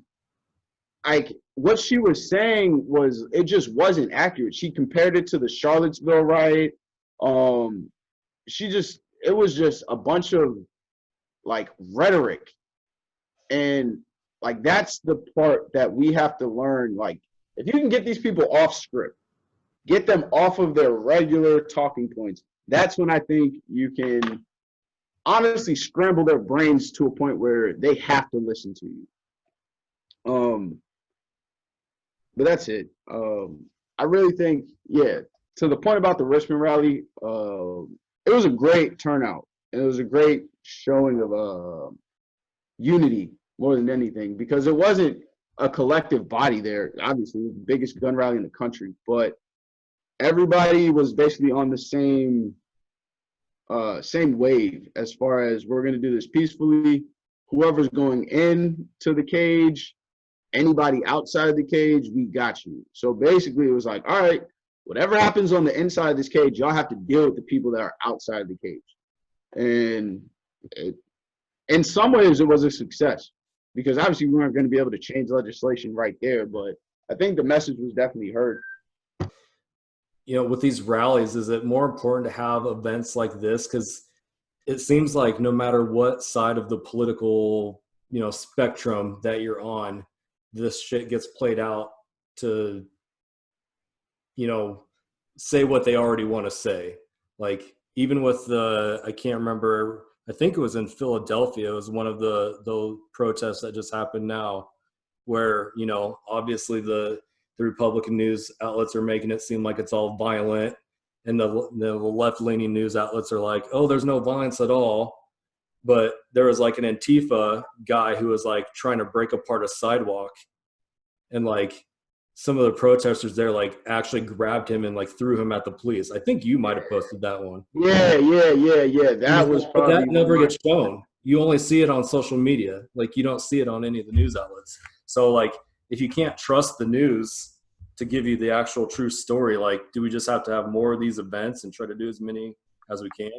Speaker 2: what she was saying was, it just wasn't accurate. She compared it to the Charlottesville riot. It was just a bunch of like rhetoric. And like, that's the part that we have to learn. Like, if you can get these people off script, get them off of their regular talking points, that's when I think you can honestly scramble their brains to a point where they have to listen to you. But that's it. I really think, yeah, to the point about the Richmond rally, it was a great turnout. And it was a great showing of unity more than anything, because it wasn't a collective body there. Obviously, it was the biggest gun rally in the country, but everybody was basically on the same wave as far as, we're going to do this peacefully. Whoever's going in to the cage, anybody outside of the cage, we got you. So basically, it was like, all right, whatever happens on the inside of this cage, y'all have to deal with the people that are outside of the cage. And in some ways, it was a success, because obviously we weren't going to be able to change legislation right there, but I think the message was definitely heard.
Speaker 1: You know, with these rallies, is it more important to have events like this? Because it seems like no matter what side of the political, spectrum that you're on, this shit gets played out to, say what they already want to say. Like, even with I can't remember, I think it was in Philadelphia. It was one of the protests that just happened now, where, obviously the Republican news outlets are making it seem like it's all violent, and the left-leaning news outlets are like, oh, there's no violence at all. But there was like an Antifa guy who was like trying to break apart a sidewalk, and like some of the protesters there like actually grabbed him and like threw him at the police. I think you might have posted that one.
Speaker 2: Yeah. That was probably,
Speaker 1: but that never gets shown. You only see it on social media. Like, you don't see it on any of the news outlets. So like, if you can't trust the news to give you the actual true story, like, do we just have to have more of these events and try to do as many as we can?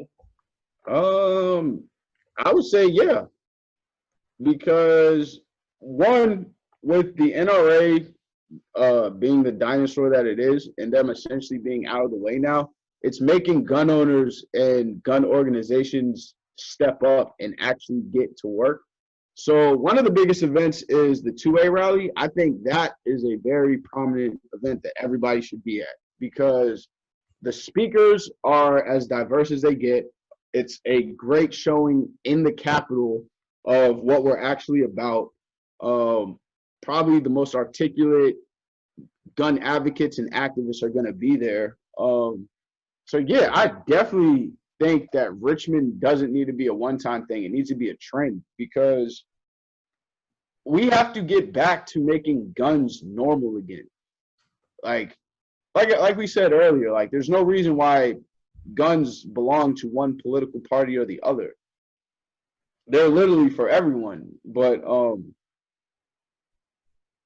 Speaker 2: I would say, yeah, because one, with the NRA being the dinosaur that it is, and them essentially being out of the way now, it's making gun owners and gun organizations step up and actually get to work. So one of the biggest events is the 2A rally. I think that is a very prominent event that everybody should be at, because the speakers are as diverse as they get. It's a great showing in the Capitol of what we're actually about. Probably the most articulate gun advocates and activists are going to be there. So yeah, I definitely think that Richmond doesn't need to be a one-time thing. It needs to be a trend, because we have to get back to making guns normal again. Like we said earlier, like, there's no reason why guns belong to one political party or the other. They're literally for everyone. But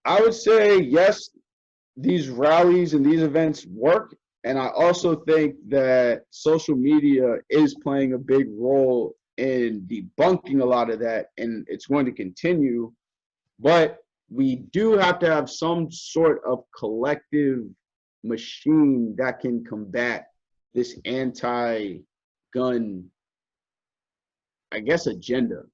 Speaker 2: I would say, yes, these rallies and these events work. And I also think that social media is playing a big role in debunking a lot of that, and it's going to continue. But we do have to have some sort of collective machine that can combat this anti-gun, I guess, agenda.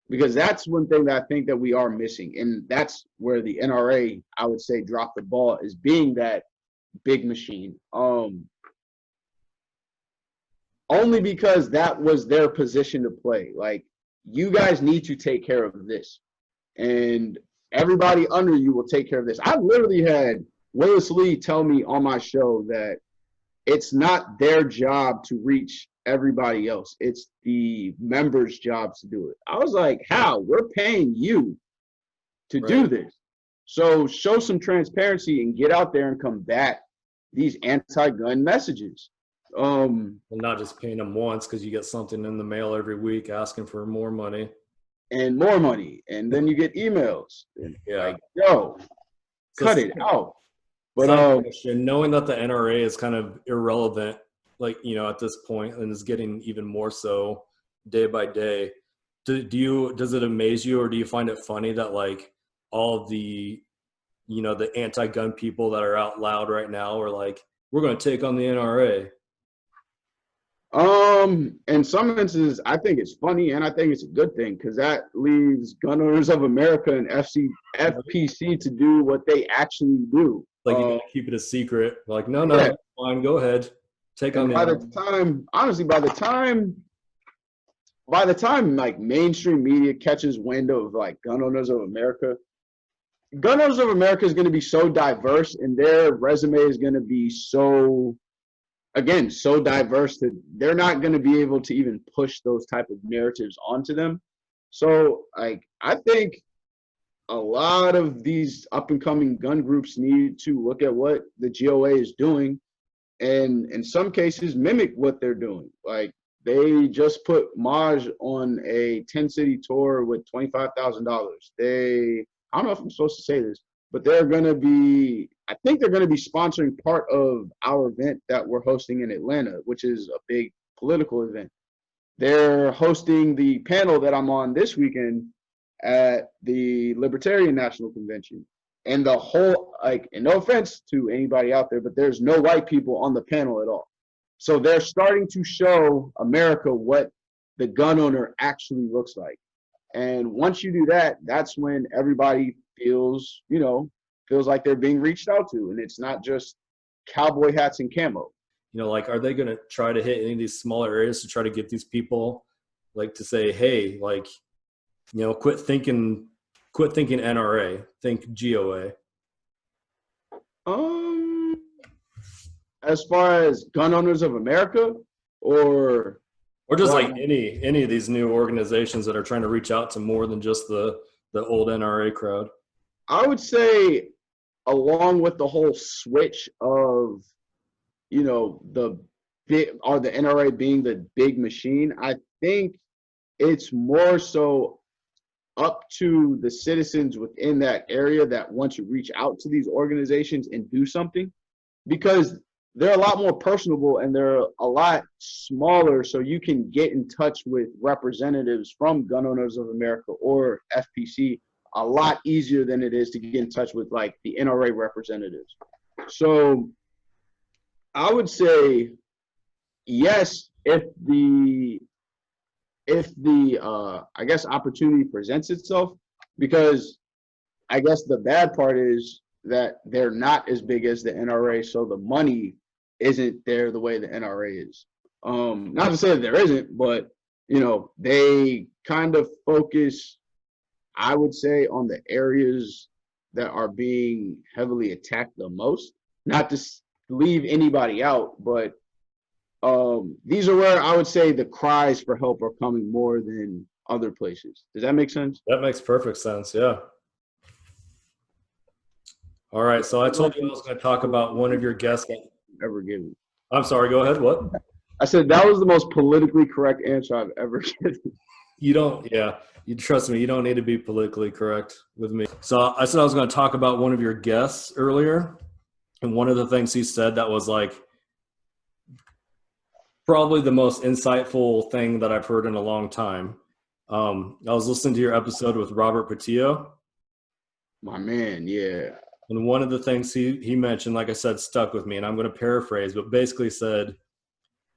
Speaker 2: Because that's one thing that I think that we are missing. And that's where the NRA, I would say, dropped the ball, is being that big machine. Only because that was their position to play. Like, you guys need to take care of this, and everybody under you will take care of this. I literally had Willis Lee tell me on my show that it's not their job to reach everybody else. It's the members' jobs to do it. I was like, how? We're paying you to do this. So show some transparency and get out there and combat these anti-gun messages.
Speaker 1: And not just paying them once because you get something in the mail every week asking for more money.
Speaker 2: And more money. And then you get emails.
Speaker 1: Yeah.
Speaker 2: Like, yo, cut it out. But
Speaker 1: knowing that the NRA is kind of irrelevant, like, you know, at this point, and is getting even more so day by day, does it amaze you, or do you find it funny that like all the, you know, the anti-gun people that are out loud right now are like, we're going to take on the NRA?
Speaker 2: In some instances, I think it's funny, and I think it's a good thing, because that leaves Gun Owners of America and FPC to do what they actually do.
Speaker 1: Like, you gotta keep it a secret. Like, no, yeah. Fine, go ahead. Take on the
Speaker 2: NRA. Honestly, by the time like mainstream media catches wind of like Gun Owners of America is going to be so diverse, and their resume is going to be so diverse that they're not going to be able to even push those type of narratives onto them. So like, I think a lot of these up and coming gun groups need to look at what the GOA is doing, and in some cases mimic what they're doing. Like, they just put Maj on a 10-city tour with $25,000. I don't know if I'm supposed to say this, but I think they're going to be sponsoring part of our event that we're hosting in Atlanta, which is a big political event. They're hosting the panel that I'm on this weekend at the Libertarian National Convention. And the whole, like, and no offense to anybody out there, but there's no white people on the panel at all. So they're starting to show America what the gun owner actually looks like. And once you do that, that's when everybody feels like they're being reached out to. And it's not just cowboy hats and camo.
Speaker 1: You know, like, are they going to try to hit any of these smaller areas to try to get these people, like, to say, hey, like, you know, quit thinking NRA, think GOA?
Speaker 2: As far as Gun Owners of America, or
Speaker 1: just like any of these new organizations that are trying to reach out to more than just the old NRA crowd?
Speaker 2: I would say, along with the whole switch of, you know, the NRA being the big machine, I think it's more so up to the citizens within that area that want to reach out to these organizations and do something, because they're a lot more personable and they're a lot smaller, so you can get in touch with representatives from Gun Owners of America or FPC a lot easier than it is to get in touch with like the NRA representatives. So I would say yes, if the I guess opportunity presents itself, because I guess the bad part is that they're not as big as the NRA, so the money isn't there the way the NRA is. Not to say that there isn't, but, you know, they kind of focus, I would say, on the areas that are being heavily attacked the most. Not to leave anybody out, but these are where I would say the cries for help are coming more than other places. Does that make sense?
Speaker 1: That makes perfect sense, yeah. All right, so I told you I was going to talk about one of your guests
Speaker 2: ever given.
Speaker 1: I'm sorry, go ahead. What?
Speaker 2: I said that was the most politically correct answer I've ever given.
Speaker 1: You trust me, you don't need to be politically correct with me. So I said I was going to talk about one of your guests earlier, and one of the things he said that was like probably the most insightful thing that I've heard in a long time. I was listening to your episode with Robert Patillo.
Speaker 2: My man, yeah.
Speaker 1: And one of the things he mentioned, like I said, stuck with me, and I'm going to paraphrase, but basically said,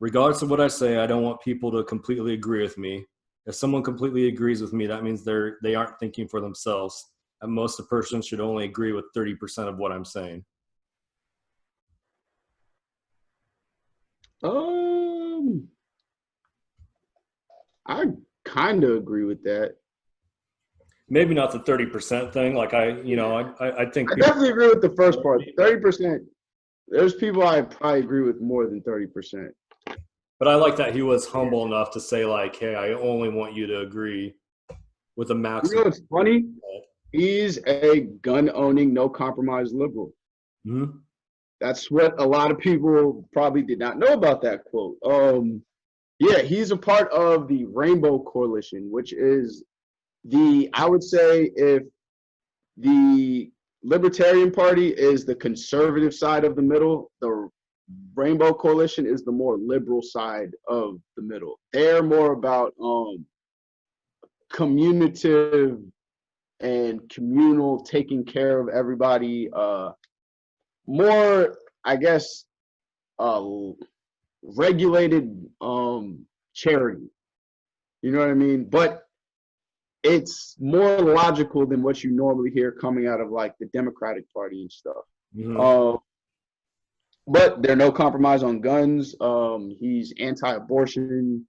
Speaker 1: regardless of what I say, I don't want people to completely agree with me. If someone completely agrees with me, that means they aren't thinking for themselves. At most, a person should only agree with 30% of what I'm saying.
Speaker 2: I kind of agree with that.
Speaker 1: Maybe not the 30% thing. Like I think
Speaker 2: I definitely agree with the first part. 30%. There's people I probably agree with more than 30%.
Speaker 1: But I like that he was humble enough to say, like, hey, I only want you to agree with a maximum.
Speaker 2: You know what's funny? He's a gun-owning, no-compromise liberal.
Speaker 1: Mm-hmm.
Speaker 2: That's what a lot of people probably did not know about that quote. Yeah, he's a part of the Rainbow Coalition, which is I would say, if the Libertarian Party is the conservative side of the middle, the Rainbow Coalition is the more liberal side of the middle. They're more about communicative and communal, taking care of everybody, more, I guess, regulated charity. You know what I mean? But it's more logical than what you normally hear coming out of like the Democratic Party and stuff. Mm-hmm. But there are no compromise on guns. He's anti-abortion.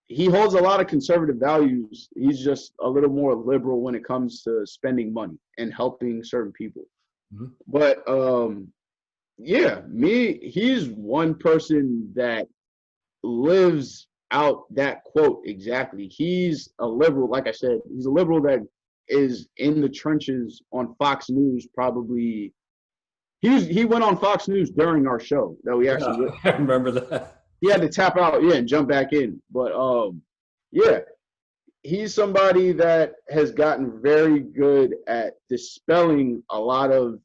Speaker 2: He holds a lot of conservative values. He's just a little more liberal when it comes to spending money and helping certain people. Mm-hmm. But yeah, he's one person that lives out that quote exactly. He's a liberal, like I said, he's a liberal that is in the trenches on Fox News. Probably he went on Fox News during our show that we actually
Speaker 1: I remember that.
Speaker 2: He had to tap out, and jump back in. But yeah, he's somebody that has gotten very good at dispelling a lot of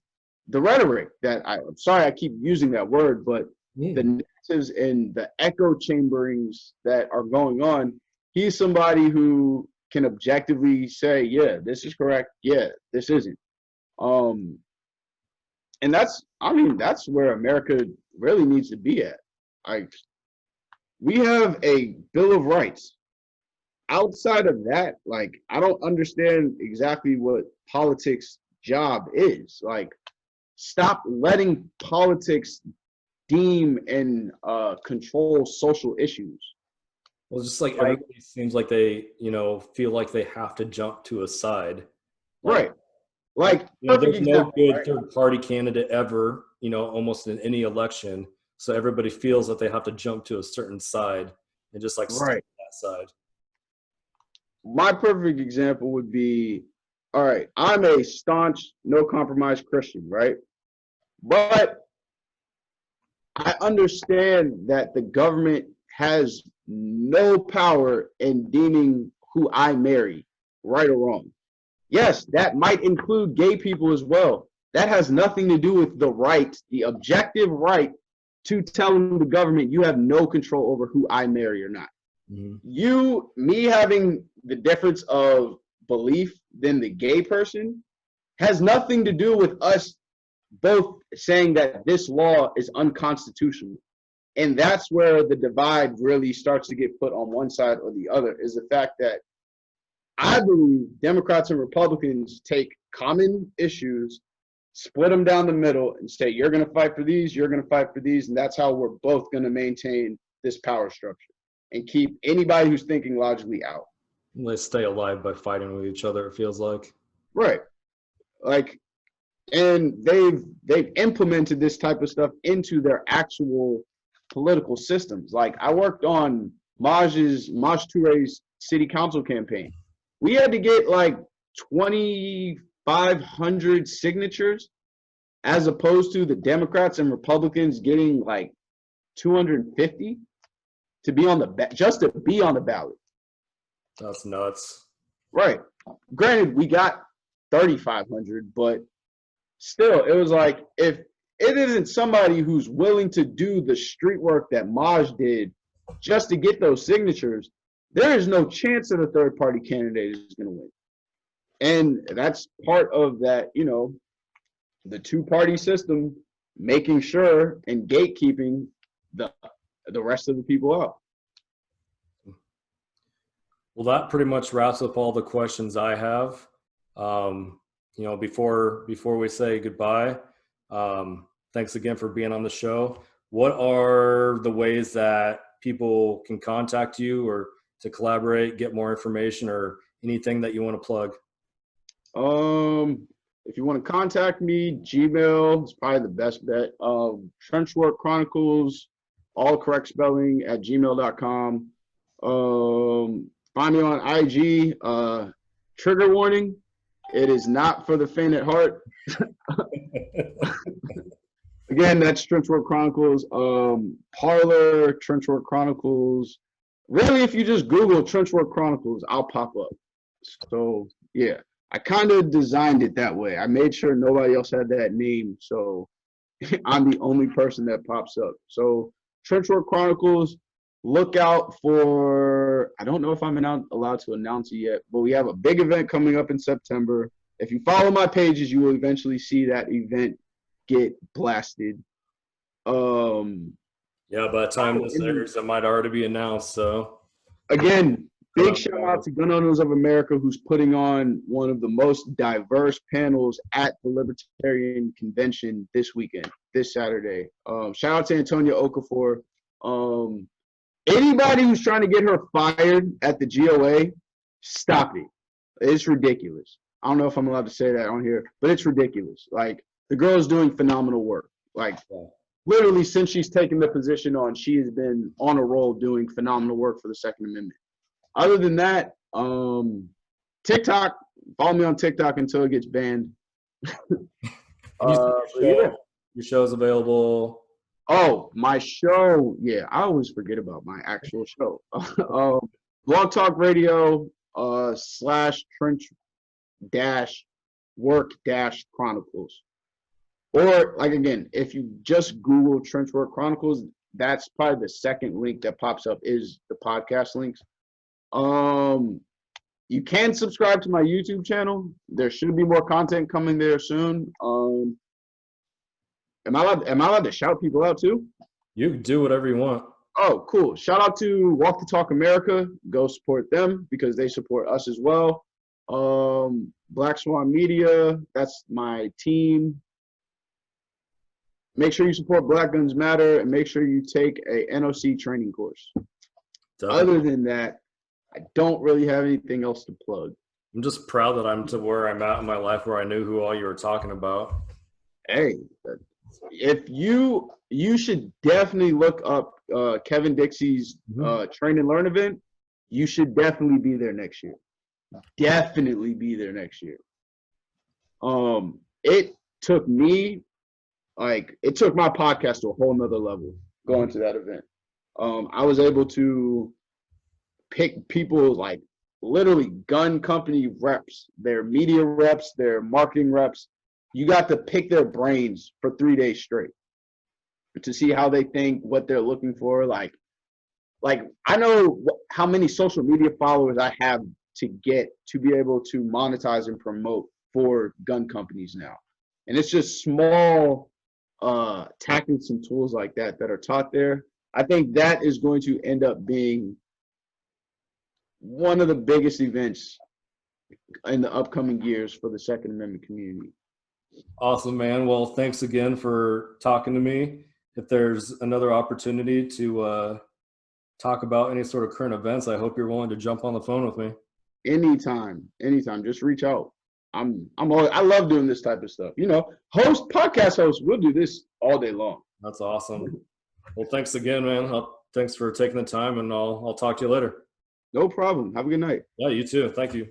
Speaker 2: the rhetoric that I'm sorry I keep using that word, but the narratives and the echo chamberings that are going on. He's somebody who can objectively say, yeah, this is correct. Yeah, this isn't. And that's where America really needs to be at. Like, we have a Bill of Rights. Outside of that, like, I don't understand exactly what politics' job is. Like, stop letting politics deem and control social issues.
Speaker 1: Well, just like everybody seems like they, feel like they have to jump to a side.
Speaker 2: Right. Like,
Speaker 1: there's no good third-party candidate ever, almost in any election. So everybody feels that they have to jump to a certain side and just like stick to that side.
Speaker 2: My perfect example would be, all right, I'm a staunch, no compromise Christian, right? But I understand that the government has no power in deeming who I marry, right or wrong. Yes, that might include gay people as well. That has nothing to do with the right, the objective right to telling the government you have no control over who I marry or not. Mm-hmm. Me having the difference of belief than the gay person has nothing to do with us both saying that this law is unconstitutional. And that's where the divide really starts to get put on one side or the other, is the fact that I believe Democrats and Republicans take common issues, split them down the middle, and say, you're going to fight for these, you're going to fight for these, and that's how we're both going to maintain this power structure and keep anybody who's thinking logically out.
Speaker 1: They stay alive by fighting with each other, it feels like.
Speaker 2: Right. Like, and they've implemented this type of stuff into their actual political systems. Like, I worked on Maj Touré's city council campaign. We had to get like 2,500 signatures, as opposed to the Democrats and Republicans getting like 250 to be on just to be on the ballot.
Speaker 1: That's nuts.
Speaker 2: Right. Granted, we got 3,500, but still, it was like, if it isn't somebody who's willing to do the street work that Maj did just to get those signatures, there is no chance that a third-party candidate is going to win. And that's part of that, the two-party system, making sure and gatekeeping the rest of the people out.
Speaker 1: Well, that pretty much wraps up all the questions I have. Before we say goodbye, thanks again for being on the show. What are the ways that people can contact you or to collaborate, get more information, or anything that you want to plug?
Speaker 2: If you want to contact me, Gmail is probably the best bet. Trench Work Chronicles, all correct spelling, at gmail.com. Find me on IG. Trigger warning, it is not for the faint at heart. Again, that's Trench Work Chronicles. Parlor, Trench Work Chronicles. Really, if you just Google Trench Work Chronicles, I'll pop up. So yeah, I kind of designed it that way. I made sure nobody else had that name, so I'm the only person that pops up. So Trench Work Chronicles, look out for, I don't know if I'm allowed to announce it yet, but we have a big event coming up in September. If you follow my pages, you will eventually see that event get blasted.
Speaker 1: Yeah, by the time this airs, it might already be announced. So
Speaker 2: again, big shout out to Gun Owners of America, who's putting on one of the most diverse panels at the Libertarian Convention this weekend, this Saturday. Shout out to Antonia Okafor. Anybody who's trying to get her fired at the GOA, stop it. It's ridiculous. I don't know if I'm allowed to say that on here, but it's ridiculous. Like, the girl is doing phenomenal work. Like, literally, since she's taken the position on, she has been on a roll doing phenomenal work for the Second Amendment. Other than that, TikTok, follow me on TikTok until it gets banned.
Speaker 1: Your show's available.
Speaker 2: Oh, my show. Yeah, I always forget about my actual show. Blog Talk Radio / Trench Work Chronicles. Or, like, again, if you just Google Trench Work Chronicles, that's probably the second link that pops up is the podcast links. You can subscribe to my YouTube channel. There should be more content coming there soon. Am I allowed to shout people out too?
Speaker 1: You can do whatever you want.
Speaker 2: Oh, cool. Shout out to Walk the Talk America. Go support them because they support us as well. Black Swan Media, that's my team. Make sure you support Black Guns Matter and make sure you take a NOC training course. Other than that, I don't really have anything else to plug.
Speaker 1: I'm just proud that I'm to where I'm at in my life where I knew who all you were talking about.
Speaker 2: Hey, if you should definitely look up Kevin Dixie's Train and Learn event. You should definitely be there next year. Definitely be there next year. It took me, it took my podcast to a whole nother level going to that event. I was able to pick people like literally gun company reps, their media reps, their marketing reps. You got to pick their brains for 3 days straight to see how they think, what they're looking for. Like I know how many social media followers I have to get to be able to monetize and promote for gun companies now. And it's just small tactics and tools like that that are taught there. I think that is going to end up being one of the biggest events in the upcoming years for the Second Amendment community.
Speaker 1: Awesome, man. Well, thanks again for talking to me. If there's another opportunity to talk about any sort of current events, I hope you're willing to jump on the phone with me.
Speaker 2: Anytime. Just reach out. I love doing this type of stuff. Podcast hosts, we'll do this all day long.
Speaker 1: That's awesome. Well, thanks again, man. Thanks for taking the time, and I'll talk to you later.
Speaker 2: No problem. Have a good night.
Speaker 1: Yeah, you too. Thank you.